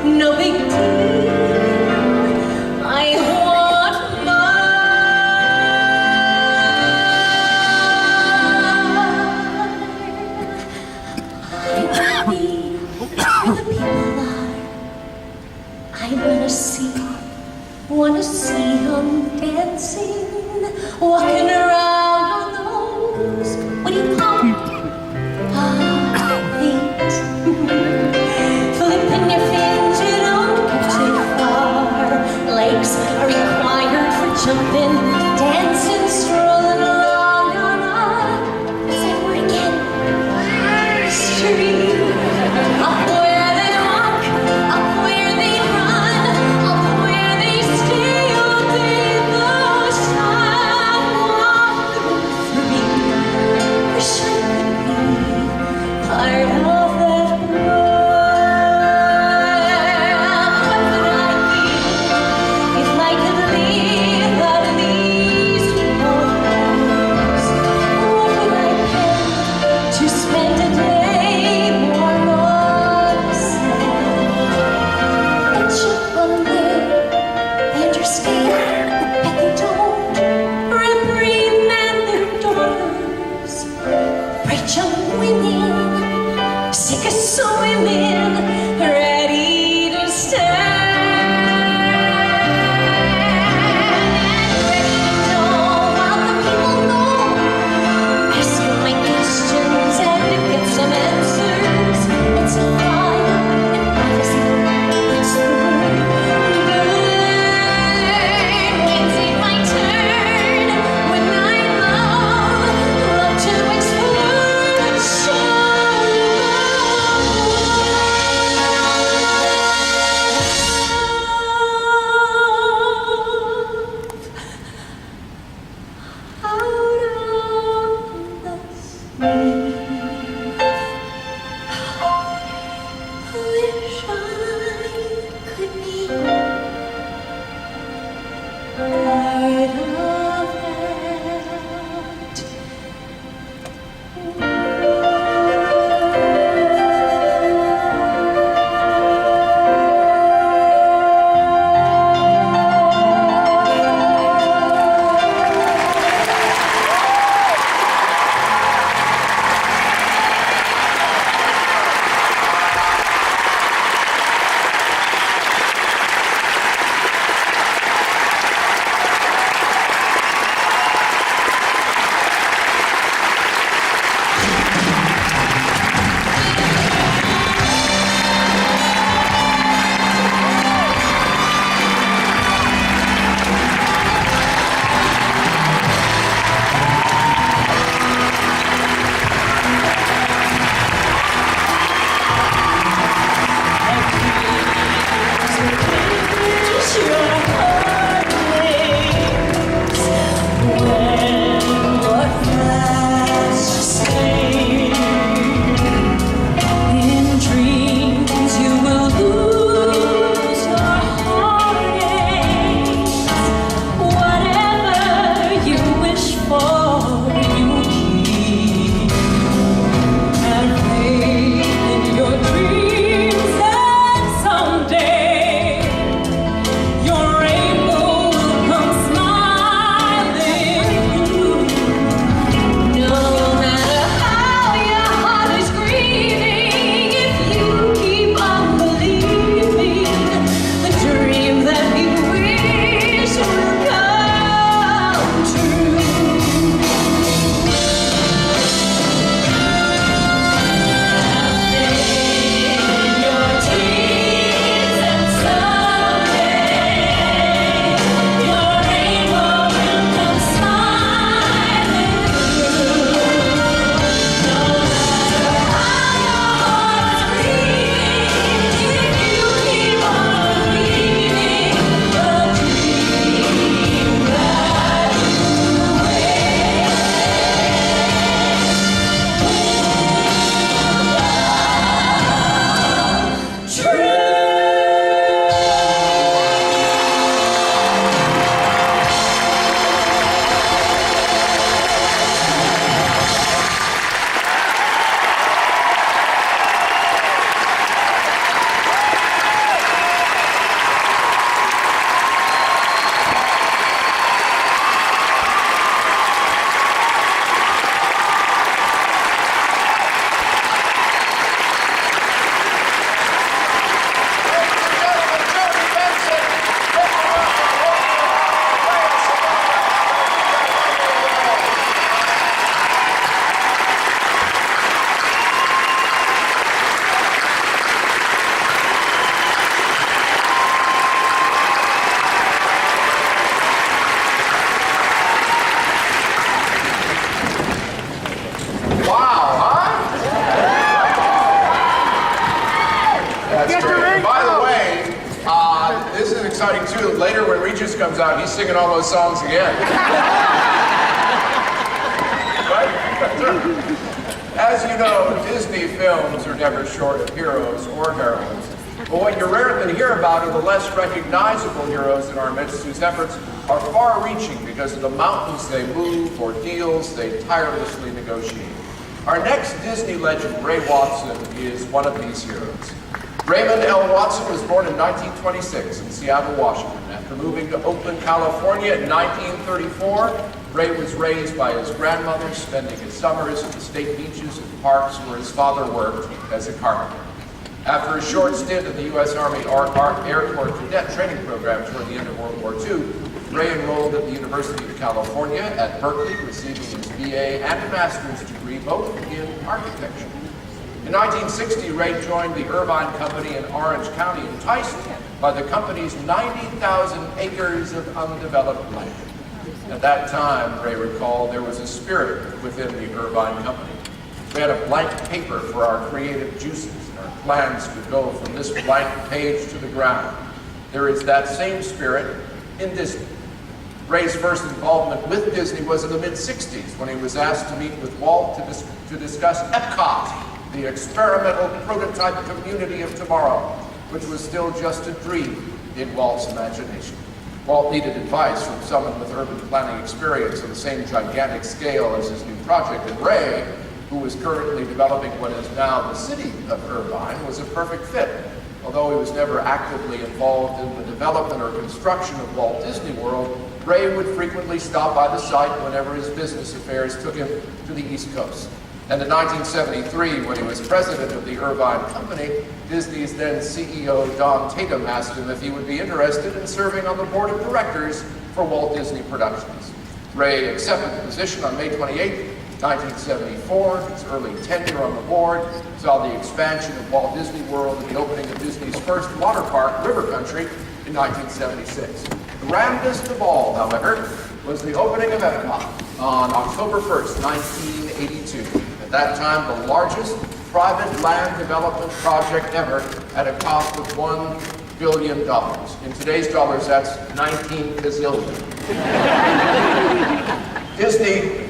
F: No big deal. I want I wanna see him dancing, walking around on those, what do you call them? Feet. Flipping your fins, you don't get too far. Legs are required for jumping, dancing, strolling along on what's that word again? Street. Up where they walk, up where they run, up where they stay all day. The sidewalk
D: exciting too. Later when Regis comes out, he's singing all those songs again. Right? As you know, Disney films are never short of heroes or heroines. But what you rarely hear about are the less recognizable heroes in our midst whose efforts are far-reaching because of the mountains they move or deals they tirelessly negotiate. Our next Disney legend, Ray Watson, is one of these heroes. Raymond L. Watson was born in 1926 in Seattle, Washington. After moving to Oakland, California in 1934, Ray was raised by his grandmother, spending his summers at the state beaches and parks where his father worked as a carpenter. After a short stint in the U.S. Army Air Corps Cadet Training Program toward the end of World War II, Ray enrolled at the University of California at Berkeley, receiving his BA and a master's degree, both in architecture. In 1960, Ray joined the Irvine Company in Orange County, enticed by the company's 90,000 acres of undeveloped land. At that time, Ray recalled, there was a spirit within the Irvine Company. We had a blank paper for our creative juices, and our plans could go from this blank page to the ground. There is that same spirit in Disney. Ray's first involvement with Disney was in the mid-60s when he was asked to meet with Walt to discuss Epcot, the experimental prototype community of tomorrow, which was still just a dream in Walt's imagination. Walt needed advice from someone with urban planning experience on the same gigantic scale as his new project, and Ray, who was currently developing what is now the city of Irvine, was a perfect fit. Although he was never actively involved in the development or construction of Walt Disney World, Ray would frequently stop by the site whenever his business affairs took him to the East Coast. And in 1973, when he was president of the Irvine Company, Disney's then CEO Don Tatum asked him if he would be interested in serving on the board of directors for Walt Disney Productions. Ray accepted the position on May 28, 1974. His early tenure on the board saw the expansion of Walt Disney World and the opening of Disney's first water park, River Country, in 1976. The grandest of all, however, was the opening of Epcot on October 1st, 1982. At that time, the largest private land development project ever at a cost of $1 billion. In today's dollars, that's 19 gazillion. Disney,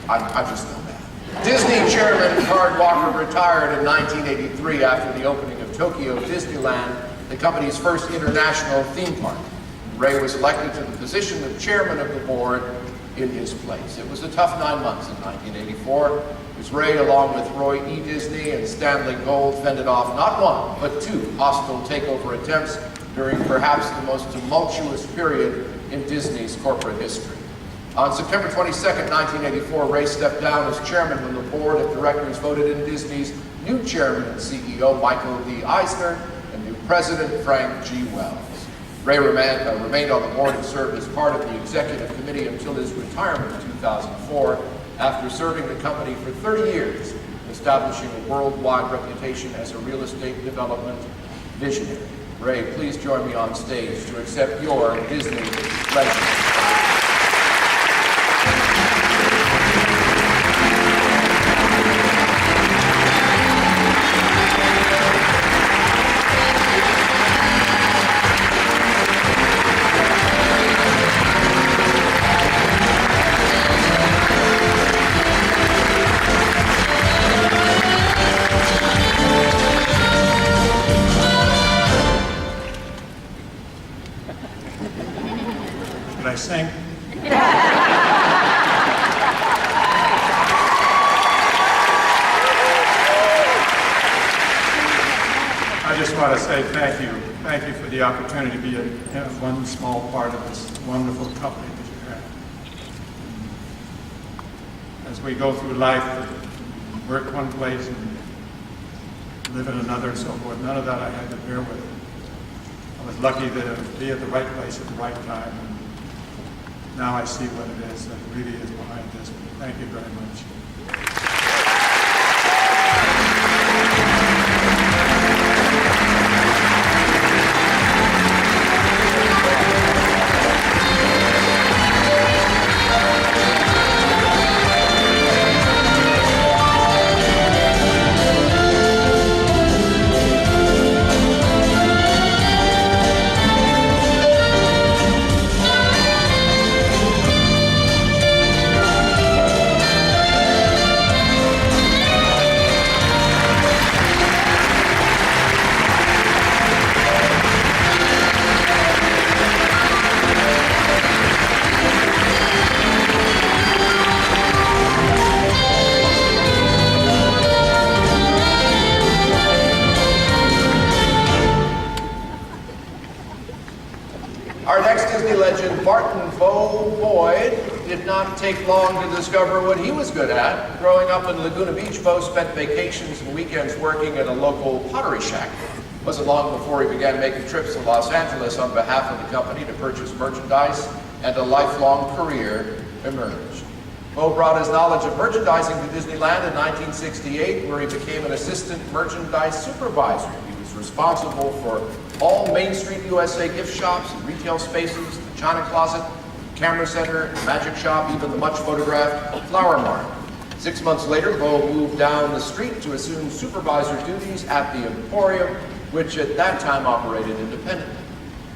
D: I just know that. Disney chairman Card Walker retired in 1983 after the opening of Tokyo Disneyland, the company's first international theme park. Ray was elected to the position of chairman of the board in his place. It was a tough 9 months in 1984, as Ray, along with Roy E. Disney and Stanley Gold, fended off not one, but two hostile takeover attempts during perhaps the most tumultuous period in Disney's corporate history. On September 22nd, 1984, Ray stepped down as chairman when the board of directors voted in Disney's new chairman and CEO, Michael D. Eisner, and new president, Frank G. Wells. Ray remained on the board and served as part of the executive committee until his retirement in 2004, after serving the company for 30 years, establishing a worldwide reputation as a real estate development visionary. Ray, please join me on stage to accept your Disney legend.
J: Did I sing? I just want to say thank you. Thank you for the opportunity to be one small part of this wonderful company that you have. As we go through life, work one place and live in another and so forth, none of that I had to bear with. I was lucky to be at the right place at the right time. And now I see what it is that really is behind this. Thank you very much.
D: Our next Disney legend, Barton Bo Boyd, did not take long to discover what he was good at. Growing up in Laguna Beach, Bo spent vacations and weekends working at a local pottery shack. It wasn't long before he began making trips to Los Angeles on behalf of the company to purchase merchandise, and a lifelong career emerged. Bo brought his knowledge of merchandising to Disneyland in 1968, where he became an assistant merchandise supervisor. He was responsible for all Main Street USA gift shops and retail spaces, the China Closet, Camera Center, Magic Shop, even the much photographed Flower Mart. 6 months later, Bo moved down the street to assume supervisor duties at the Emporium, which at that time operated independently.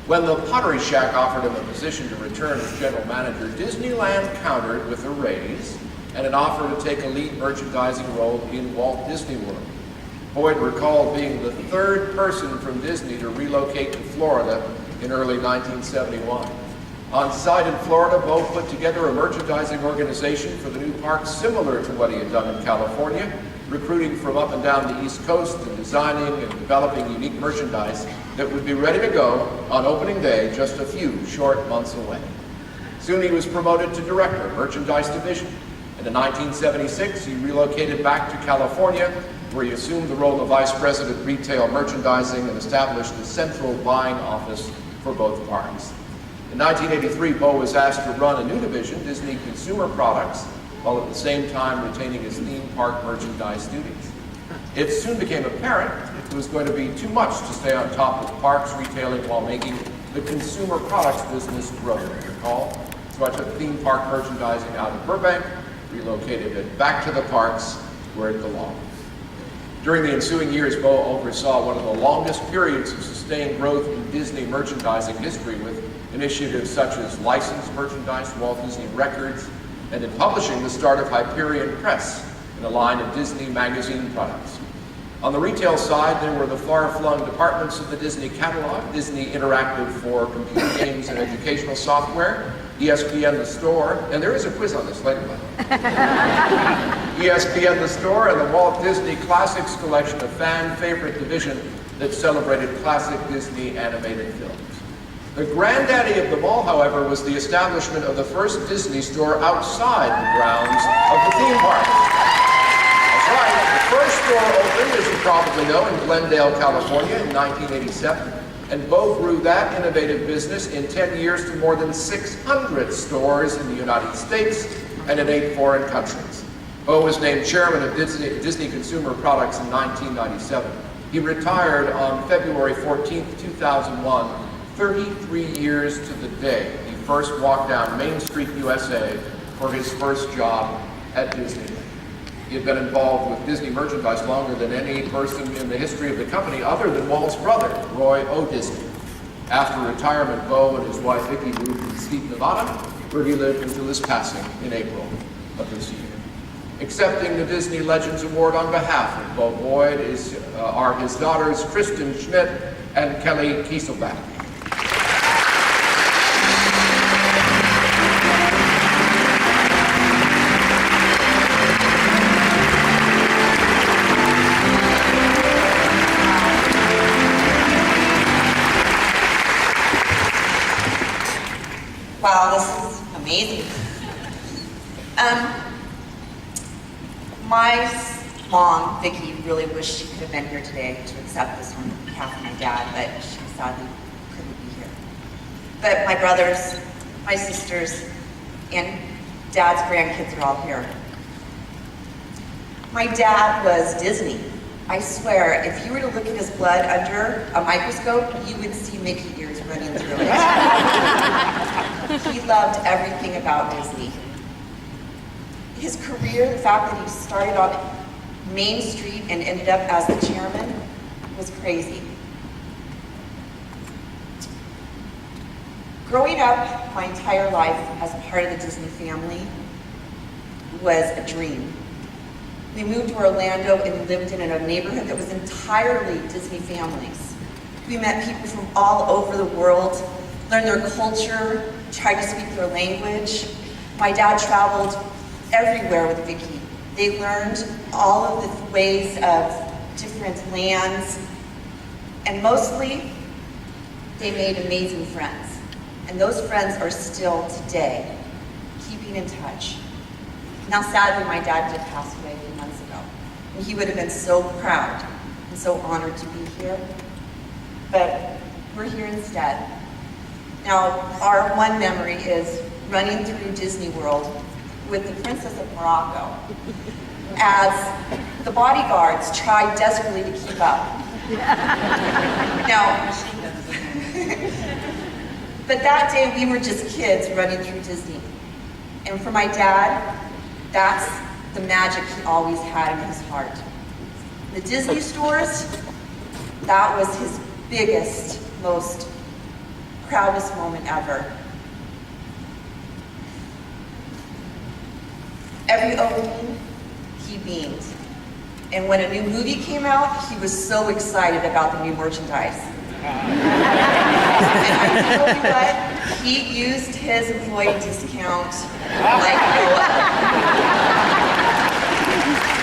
D: When the Pottery Shack offered him a position to return as general manager, Disneyland countered with a raise and an offer to take a lead merchandising role in Walt Disney World. Boyd recalled being the third person from Disney to relocate to Florida in early 1971. On site in Florida, Bo put together a merchandising organization for the new park similar to what he had done in California, recruiting from up and down the East Coast and designing and developing unique merchandise that would be ready to go on opening day just a few short months away. Soon he was promoted to director of merchandise division, and in 1976 he relocated back to California, where he assumed the role of vice president retail merchandising and established the central buying office for both parks. In 1983, Bo was asked to run a new division, Disney Consumer Products, while at the same time retaining his theme park merchandise duties. It soon became apparent it was going to be too much to stay on top of parks retailing while making the consumer products business grow, recall. So I took theme park merchandising out of Burbank, relocated it back to the parks where it belonged. During the ensuing years, Bo oversaw one of the longest periods of sustained growth in Disney merchandising history, with initiatives such as licensed merchandise, Walt Disney Records, and in publishing the start of Hyperion Press in a line of Disney magazine products. On the retail side, there were the far-flung departments of the Disney catalog, Disney Interactive for computer games and educational software, ESPN The Store, and there is a quiz on this later, by the way. ESPN The Store and the Walt Disney Classics collection, a fan-favorite division that celebrated classic Disney animated films. The granddaddy of them all, however, was the establishment of the first Disney store outside the grounds of the theme park. That's right, the first store opened, as you probably know, in Glendale, California in 1987, and Bo grew that innovative business in 10 years to more than 600 stores in the United States and in 8 foreign countries. Bo was named chairman of Disney Consumer Products in 1997. He retired on February 14, 2001, 33 years to the day he first walked down Main Street, USA for his first job at Disneyland. He had been involved with Disney merchandise longer than any person in the history of the company other than Walt's brother, Roy O. Disney. After retirement, Bo and his wife Vicki moved to Mesquite, Nevada, where he lived until his passing in April of this year. Accepting the Disney Legends Award on behalf of Bo Boyd are his daughters Kristen Schmidt and Kelly Kieselbach.
K: Wow, this is amazing. My mom, Vicki, really wished she could have been here today to accept this on behalf of my dad, but she sadly couldn't be here. But my brothers, my sisters, and Dad's grandkids are all here. My dad was Disney. I swear, if you were to look at his blood under a microscope, you would see Mickey ears running through it. He loved everything about Disney. His career, the fact that he started on Main Street and ended up as the chairman, was crazy. Growing up my entire life as part of the Disney family was a dream. We moved to Orlando and lived in a neighborhood that was entirely Disney families. We met people from all over the world, learned their culture, tried to speak their language. My dad traveled everywhere with Vicki. They learned all of the ways of different lands, and mostly, they made amazing friends. And those friends are still today keeping in touch. Now, sadly, my dad did pass away a few months ago, and he would have been so proud and so honored to be here, but we're here instead. Now, our one memory is running through Disney World with the Princess of Morocco as the bodyguards tried desperately to keep up. Now, but that day we were just kids running through Disney. And for my dad, that's the magic he always had in his heart. The Disney stores, that was his biggest, most proudest moment ever. Every opening, he beamed. And when a new movie came out, he was so excited about the new merchandise. And I tell you what, he used his employee discount like no other.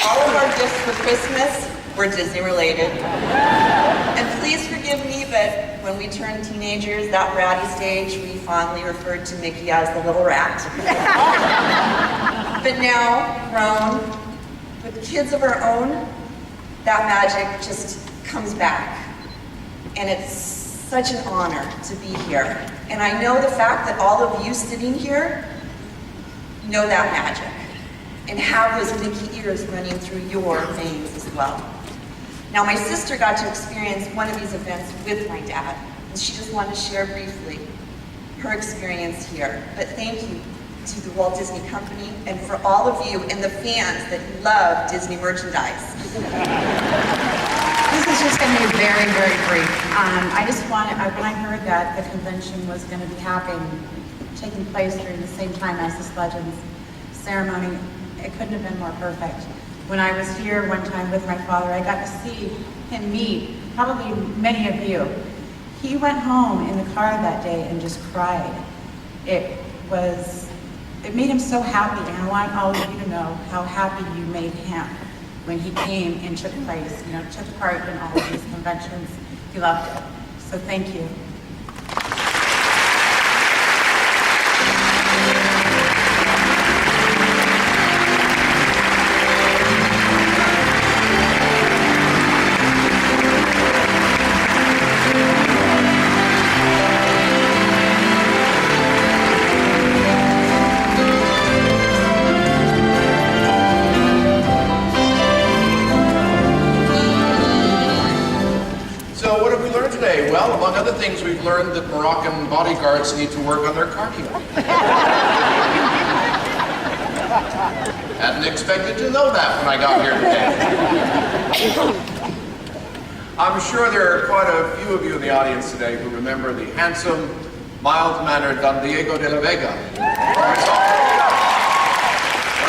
K: All of our gifts for Christmas were Disney related. And please forgive me, but when we turned teenagers, that bratty stage, we fondly referred to Mickey as the little rat. But now, grown, with kids of our own, that magic just comes back. And it's such an honor to be here. And I know the fact that all of you sitting here know that magic and have those Mickey ears running through your veins as well. Now, my sister got to experience one of these events with my dad, and she just wanted to share briefly her experience here. But thank you to the Walt Disney Company and for all of you and the fans that love Disney merchandise.
L: This is just going to be very, very brief. I just wanted, when I heard that the convention was going to be taking place during the same time as this Legends ceremony, it couldn't have been more perfect. When I was here one time with my father, I got to see him meet probably many of you. He went home in the car that day and just cried. It made him so happy, and I want all of you to know how happy you made him when he came and took part in all of these conventions. He loved it. So thank you.
D: Well, among other things, we've learned that Moroccan bodyguards need to work on their car keeping. Hadn't expected to know that when I got here today. I'm sure there are quite a few of you in the audience today who remember the handsome, mild-mannered Don Diego de la Vega. The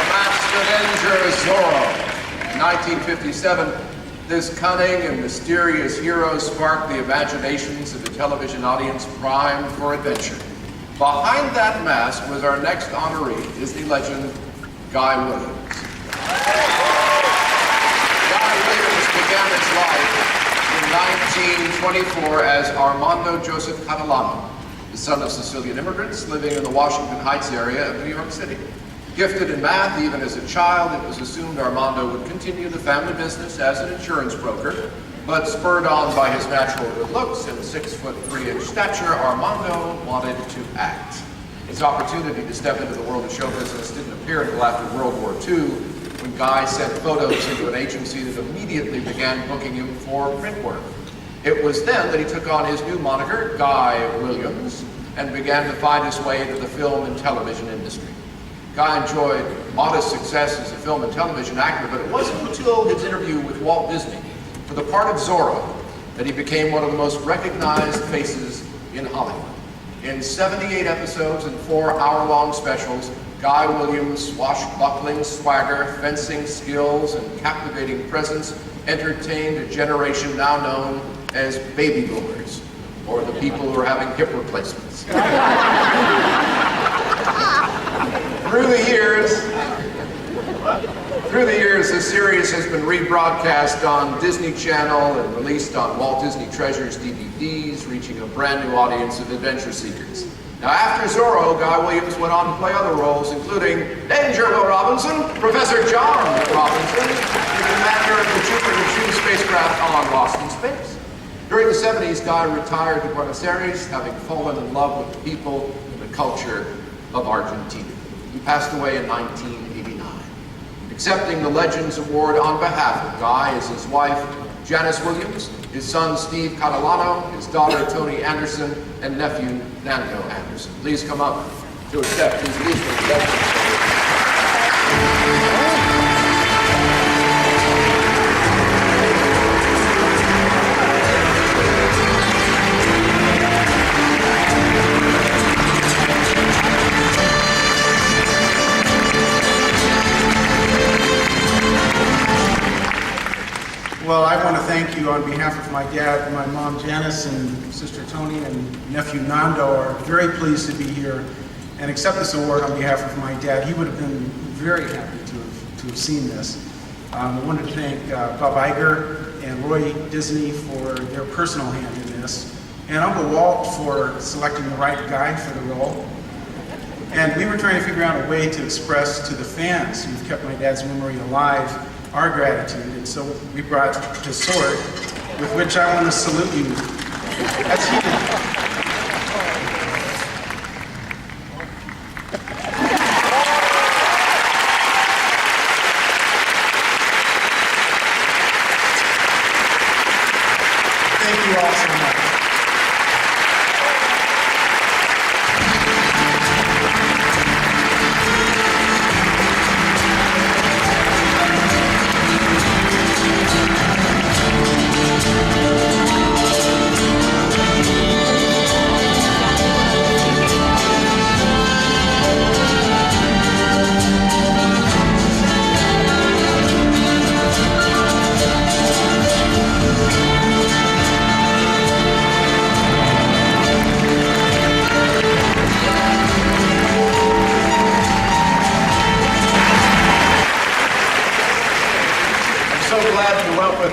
D: masked avenger Zorro. In 1957, this cunning and mysterious hero sparked the imaginations of the television audience primed for adventure. Behind that mask was our next honoree, Disney legend, Guy Williams. Guy Williams began his life in 1924 as Armando Joseph Catalano, the son of Sicilian immigrants living in the Washington Heights area of New York City. Gifted in math even as a child, it was assumed Armando would continue the family business as an insurance broker, but spurred on by his natural good looks and 6'3" stature, Armando wanted to act. His opportunity to step into the world of show business didn't appear until after World War II, when Guy sent photos into an agency that immediately began booking him for print work. It was then that he took on his new moniker, Guy Williams, and began to find his way into the film and television industry. Guy enjoyed modest success as a film and television actor, but it wasn't until his interview with Walt Disney for the part of Zorro that he became one of the most recognized faces in Hollywood. In 78 episodes and 4 hour-long specials, Guy Williams' swashbuckling swagger, fencing skills, and captivating presence entertained a generation now known as baby boomers, or the people who are having hip replacements. Through the years, Through the years, this series has been rebroadcast on Disney Channel and released on Walt Disney Treasures DVDs, reaching a brand new audience of adventure seekers. Now, after Zorro, Guy Williams went on to play other roles, including Danger Will Robinson, Professor John Robinson, the commander of the Jupiter 2 spacecraft on Lost in Space. During the 70s, Guy retired to Buenos Aires, having fallen in love with the people and the culture of Argentina. He passed away in 1989. Accepting the Legends Award on behalf of Guy is his wife, Janice Williams, his son, Steve Catalano, his daughter, Toni Anderson, and nephew, Nando Anderson. Please come up to accept his Disney Legends Award.
M: Well, I want to thank you on behalf of my dad, my mom Janice, and sister Toni, and nephew Nando are very pleased to be here and accept this award on behalf of my dad. He would have been very happy to have seen this. I wanted to thank Bob Iger and Roy Disney for their personal hand in this, and Uncle Walt for selecting the right guy for the role. And we were trying to figure out a way to express to the fans who've kept my dad's memory alive our gratitude, and so we brought the sword, with which I want to salute you as he did. Thank you all so much.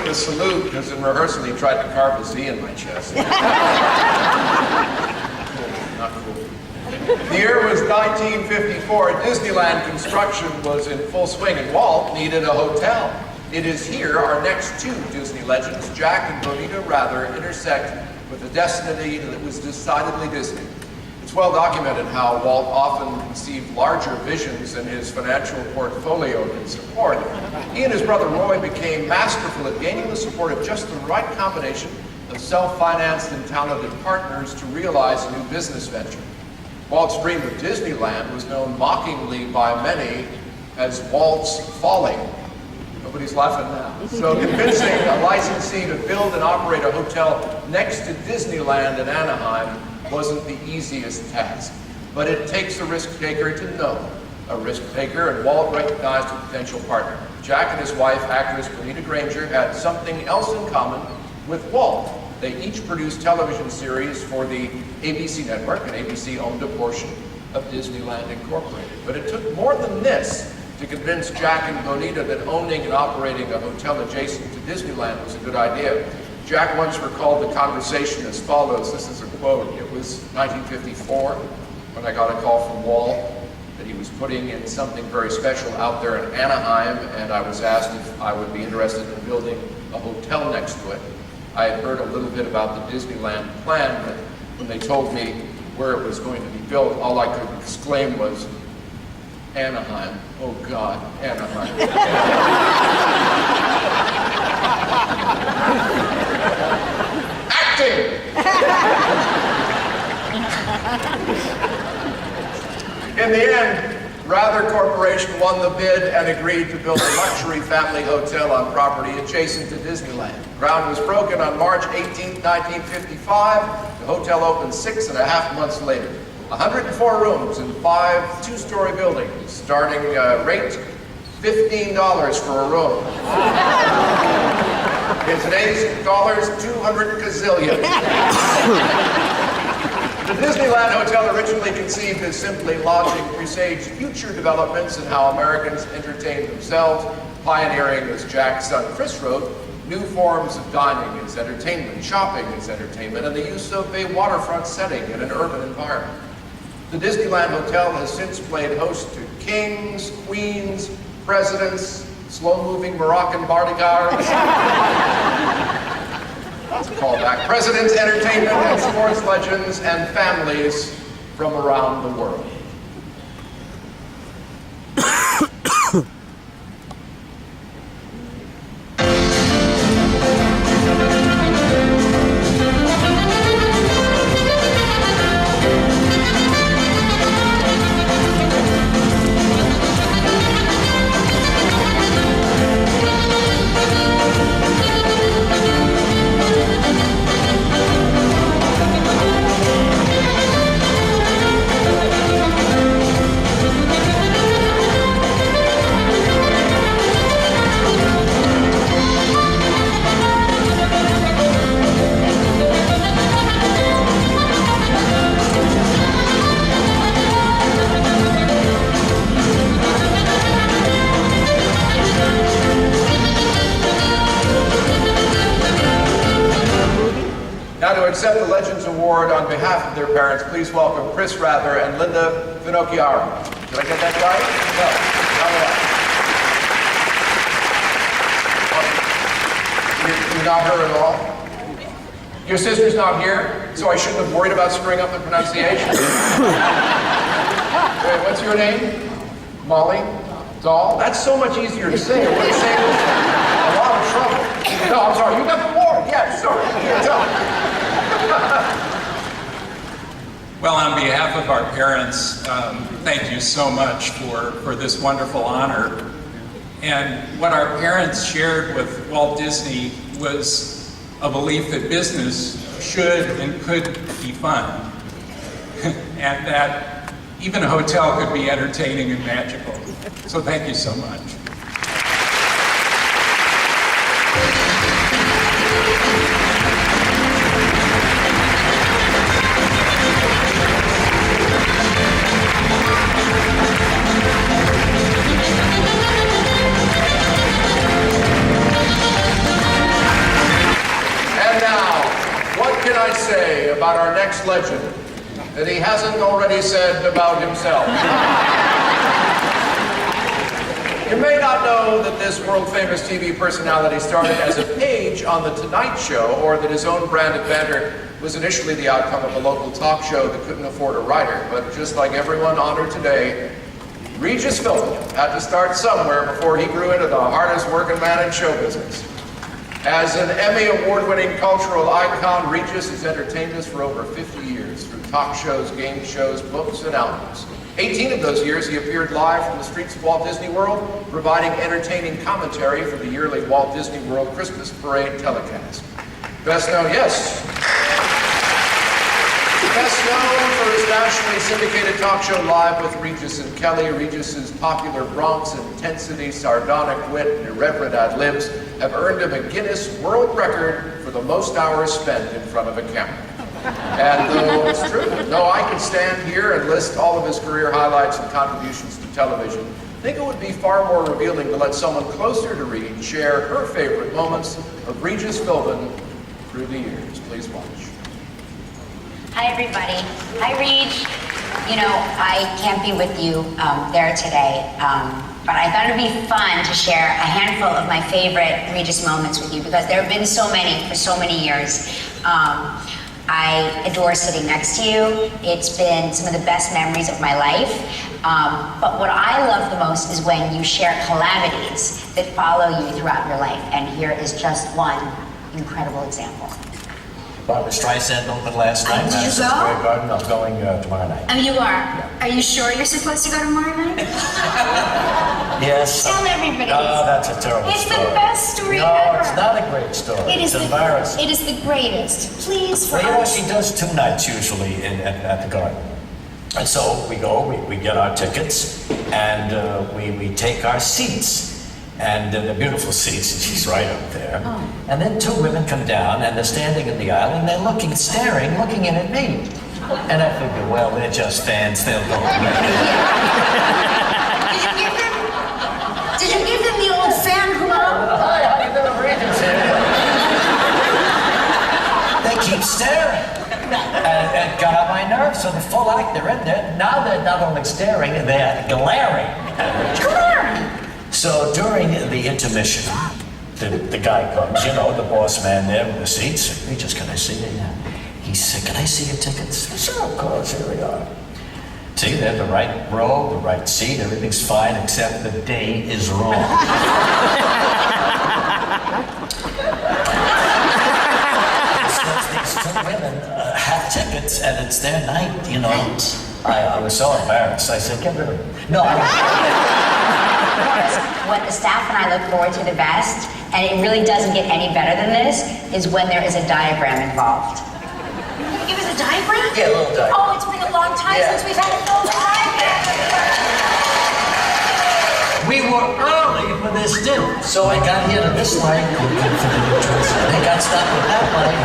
D: The salute, because in rehearsal he tried to carve a Z in my chest. Not cool. The year was 1954. Disneyland construction was in full swing, and Walt needed a hotel. It is here our next two Disney legends, Jack and Bonita, rather intersect with a destiny that was decidedly Disney. It's well documented how Walt often conceived larger visions than his financial portfolio could support. He and his brother Roy became masterful at gaining the support of just the right combination of self-financed and talented partners to realize a new business venture. Walt's dream of Disneyland was known mockingly by many as Walt's Folly. Nobody's laughing now. So convincing a licensee to build and operate a hotel next to Disneyland in Anaheim wasn't the easiest task, but it takes a risk taker to know a risk taker, and Walt recognized a potential partner. Jack and his wife, actress Bonita Granger, had something else in common with Walt. They each produced television series for the ABC network, and ABC owned a portion of Disneyland Incorporated. But it took more than this to convince Jack and Bonita that owning and operating a hotel adjacent to Disneyland was a good idea. Jack once recalled the conversation as follows. This is a quote. It was 1954 when I got a call from Walt that he was putting in something very special out there in Anaheim, and I was asked if I would be interested in building a hotel next to it. I had heard a little bit about the Disneyland plan, but when they told me where it was going to be built, all I could exclaim was, Anaheim. Oh God, Anaheim. Acting! In the end, Rather Corporation won the bid and agreed to build a luxury family hotel on property adjacent to Disneyland. Ground was broken on March 18, 1955. The hotel opened 6.5 months later. 104 rooms in 5 two-story buildings. Starting rate, $15 for a room. In today's dollars, 200 gazillion. The Disneyland Hotel, originally conceived as simply lodging, presaged future developments in how Americans entertain themselves. pioneering, as Jack's son Chris wrote, new forms of dining as entertainment, shopping as entertainment, and the use of a waterfront setting in an urban environment. The Disneyland Hotel has since played host to kings, queens, presidents, slow-moving Moroccan bodyguards. That's a callback. Presidents, entertainment, and sports legends, and families from around the world. Now to accept the Legends Award on behalf of their parents, please welcome Chris Rather and Linda Finocchiaro. Did I get that right? No. You're not her at all? Your sister's not here, so I shouldn't have worried about screwing up the pronunciation. Wait, what's your name? Molly? Doll? That's so much easier to say. I wouldn't say it was a lot of trouble. No, I'm sorry. You got the award. Yeah, sorry.
N: Well, on behalf of our parents, thank you so much for this wonderful honor. And what our parents shared with Walt Disney was a belief that business should and could be fun, and that even a hotel could be entertaining and magical. So thank you so much.
D: I say about our next legend that he hasn't already said about himself? You may not know that this world-famous TV personality started as a page on The Tonight Show, or that his own brand of banter was initially the outcome of a local talk show that couldn't afford a writer. But just like everyone honored today, Regis Philbin had to start somewhere before he grew into the hardest working man in show business. As an Emmy award-winning cultural icon, Regis has entertained us for over 50 years through talk shows, game shows, books, and albums. 18 of those years he appeared live from the streets of Walt Disney World, providing entertaining commentary for the yearly Walt Disney World Christmas Parade telecast. Best known for his nationally syndicated talk show Live with Regis and Kelly. Regis's popular Bronx intensity, sardonic wit, and irreverent ad-libs have earned him a Guinness World Record for the most hours spent in front of a camera. And though it's true, though I could stand here and list all of his career highlights and contributions to television, I think it would be far more revealing to let someone closer to Reed share her favorite moments of Regis Philbin through the years. Please watch.
O: Hi, everybody. Hi, Reed. You know, I can't be with you there today, but I thought it'd be fun to share a handful of my favorite Regis moments with you because there have been so many for so many years. I adore sitting next to you. It's been some of the best memories of my life. But what I love the most is when you share calamities that follow you throughout your life. And here is just one incredible example.
A: Barbara Streisand opened last night.
O: Did you
A: Madison
O: go?
A: Square Garden. I'm going tomorrow night.
O: Oh, you are?
A: Yeah.
O: Are you sure you're supposed to go tomorrow night?
A: Yes.
O: Tell everybody.
A: Oh, that's a terrible
O: It's
A: story.
O: the best story
A: no,
O: ever.
A: it's not a great story. It's embarrassing.
O: It is the greatest. Please, for
A: Well, you know,
O: us.
A: she does 2 nights usually at the garden. And so we go, we get our tickets, and we take our seats. And they're beautiful seats, and she's right up there.
O: Oh.
A: And then 2 women come down, and they're standing in the aisle, and they're looking in at me. And I figure, well, they're just fans, they'll go.
O: Did you give them the old fan
A: staring. And it got on my nerves, so the full act, they're in there. Now they're not only staring, they're glaring. So during the intermission, the guy comes, you know, the boss man there with the seats. Regis, can I see you? Yeah. He said, can I see your tickets? I said, of course, here we are. See, they're the right row, the right seat, everything's fine except the day is wrong. These two women have tickets and it's their night, you know. I was so embarrassed. I said, get rid of them. No,
O: What the staff and I look forward to the best, and it really doesn't get any better than this, is when there is a diagram involved.
G: Give us a diagram?
A: Yeah, a little diagram.
G: Oh, it's been a long time since we've had a full diagram.
A: We were early for this dinner, so I got here to this line, and then got stopped with that line,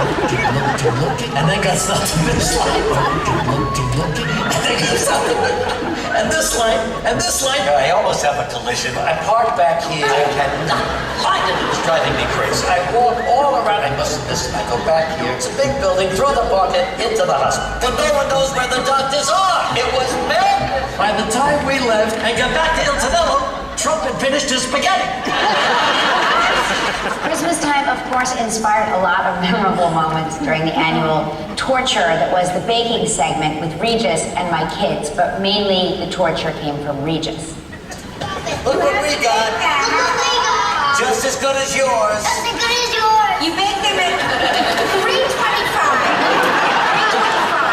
A: and then got stopped with this line, and then got stopped with this line, and this line. I almost have a collision. I parked back here. I cannot find it. It was driving me crazy. I walk all around. I must listen. I go back here. It's a big building. Throw the bucket into the hospital. But no one knows where the doctors are. It was madness. By the time we left and got back to Il Tonello, Trump had finished his spaghetti.
O: Christmas time, of course, inspired a lot of memorable moments during the annual torture that was the baking segment with Regis and my kids, but mainly the torture came from Regis.
A: Look what we got. Just as good as yours.
F: Just as good as yours.
G: You baked them at 325.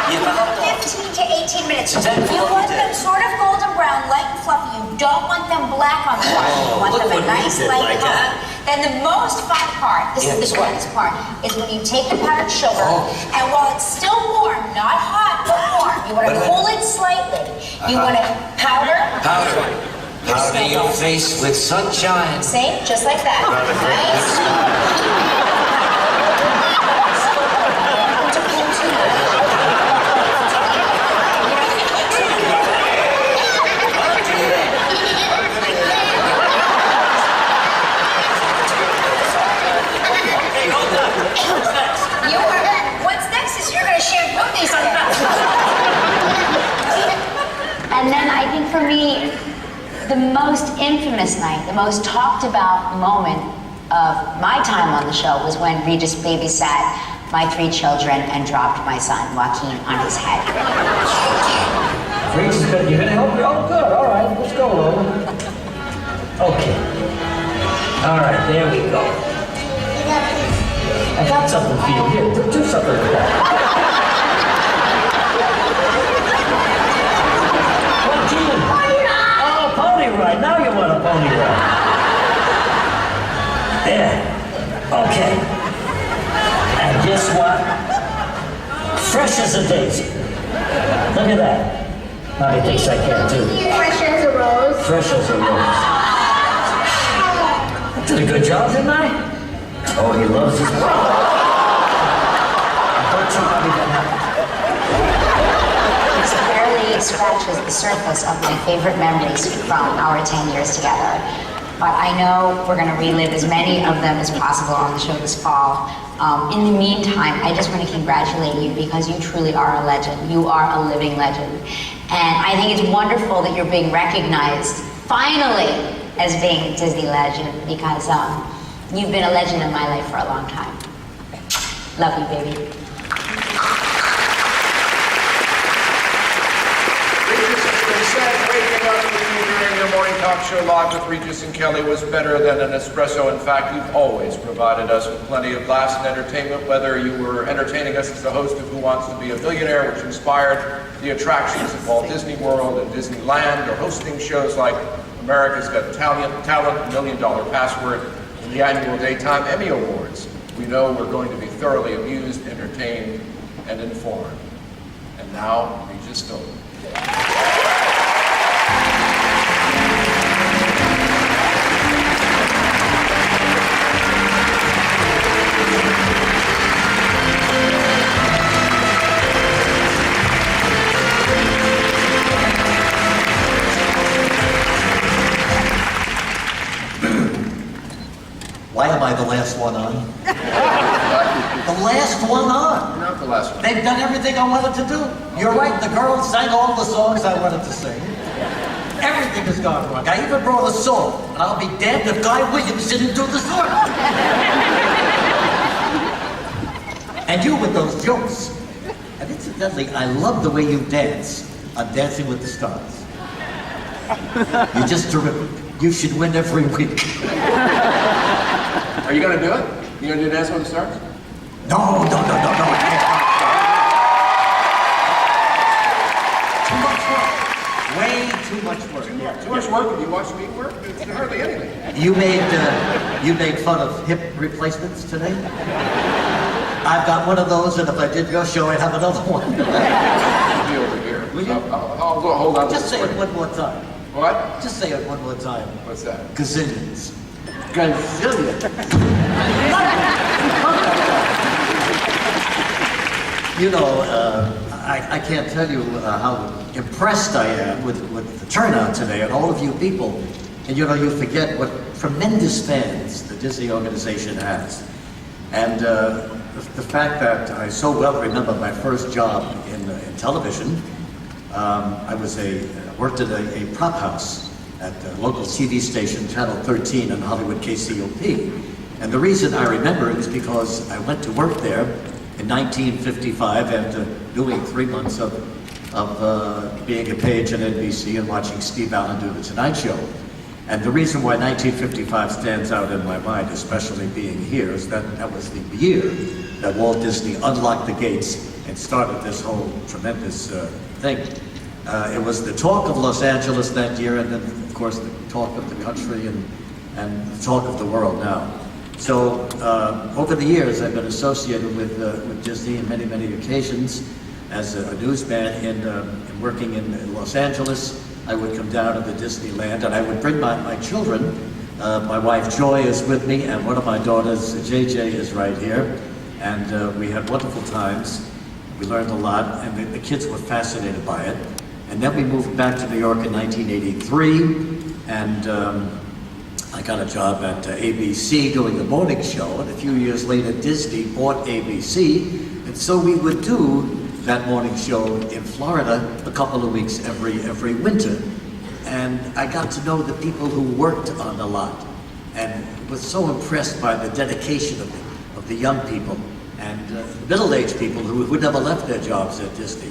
O: 15 to 18 minutes.
G: You want them sort of golden brown, light and fluffy. You don't want them black on the bottom. You want them a nice light color. Then the most fun part, this is the greatest part, is when you take the powdered sugar, and while it's still warm, not hot, but warm, you want to cool it slightly. You want to powder
P: your face with sunshine.
G: See? Just like that. Nice. What's next is you're going to shampoo these things.
O: And then I think for me, the most infamous night, the most talked about moment of my time on the show was when Regis babysat my 3 children and dropped my son, Joaquin, on his head.
A: Regis, you're going to help me? Oh, good. All right, let's go, Lola. Okay. All right, there we go. I got something for you. Here, do something with that. Oh, pony ride. Now you want a pony ride. There. Okay. And guess what? Fresh as a daisy. Look at that. Now he thinks I can too.
F: Fresh as a rose.
A: Fresh as a rose. I did a good job, didn't I? Oh, he loves his brother.
O: This barely scratches the surface of my favorite memories from our 10 years together. But I know we're going to relive as many of them as possible on the show this fall. In the meantime, I just want to congratulate you because you truly are a legend. You are a living legend. And I think it's wonderful that you're being recognized, finally, as being a Disney legend because you've been a legend in my life for a long time. Love you, baby.
D: Regis, it's been said waking up with you during your morning talk show live with Regis and Kelly was better than an espresso. In fact, you've always provided us with plenty of laughs and entertainment, whether you were entertaining us as the host of Who Wants to Be a Billionaire, which inspired the attractions of Walt Disney World and Disneyland, or hosting shows like America's Got Talent, $1 Million Password, and the annual Daytime Emmy Awards. We know we're going to be thoroughly amused, entertained, and informed. And now, Regis Philbin.
P: Why am I the last one on?
A: the last one on.
D: You're not the last one.
A: They've done everything I wanted to do. You're right, the girls sang all the songs I wanted to sing. Everything has gone wrong. I even brought a saw, and I'll be damned if Guy Williams didn't do the saw. And you with those jokes. And incidentally, I love the way you dance on Dancing with the Stars. You're just terrific. You should win every week.
D: Are you going to do it? You going to do Dance with the Stars?
A: No. Too much work. Way too much work.
D: Too much work? Have you watched me work? It's hardly anything.
A: You made fun of hip replacements today? I've got one of those, and if I did your show, I'd have another one.
D: I'll be over here.
A: Will you?
D: I'll go hold on.
A: Just say it one more time.
D: What?
A: Just say it one more time.
D: What's that?
A: Gazillions. Gazillions. You know, I can't tell you how impressed I am with the turnout today and all of you people. And you know, you forget what tremendous fans the Disney organization has. And the fact that I so well remember my first job in television, I worked at a prop house at the local TV station, Channel 13 in Hollywood KCOP. And the reason I remember it is because I went to work there in 1955 after doing 3 months of being a page at NBC and watching Steve Allen do The Tonight Show. And the reason why 1955 stands out in my mind, especially being here, is that that was the year that Walt Disney unlocked the gates and started this whole tremendous thing. It was the talk of Los Angeles that year, and then, of course, the talk of the country and the talk of the world now. So, over the years, I've been associated with Disney on many, many occasions as a newsman and working in Los Angeles. I would come down to the Disneyland, and I would bring my children. My wife Joy is with me, and one of my daughters, JJ, is right here. And we had wonderful times. We learned a lot, and the kids were fascinated by it. And then we moved back to New York in 1983, and I got a job at ABC doing the morning show, and a few years later Disney bought ABC, and so we would do that morning show in Florida a couple of weeks every winter. And I got to know the people who worked on the lot, and was so impressed by the dedication of the young people and middle-aged people who never left their jobs at Disney,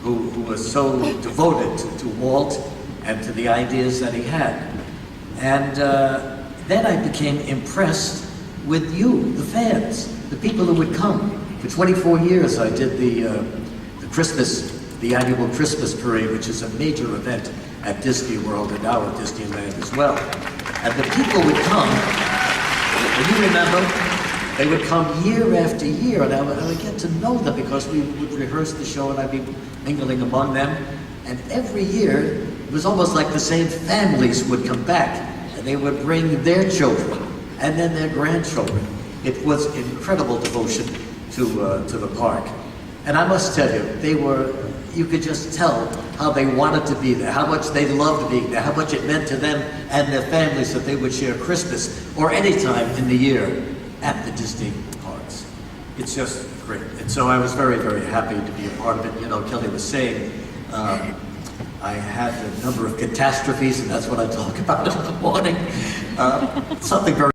A: who were so devoted to Walt and to the ideas that he had. And then I became impressed with you, the fans, the people who would come. For 24 years I did the annual Christmas parade, which is a major event at Disney World and now at Disneyland as well. And the people would come, and you remember, they would come year after year, and I would get to know them because we would rehearse the show and I'd be mingling among them. And every year, it was almost like the same families would come back, and they would bring their children and then their grandchildren. It was incredible devotion to the park. And I must tell you, you could just tell how they wanted to be there, how much they loved being there, how much it meant to them and their families that they would share Christmas or any time in the year at the Disney parks. It's just great. And so I was very, very happy to be a part of it. You know, Kelly was saying, I had a number of catastrophes, and that's what I talk about in the morning. Something very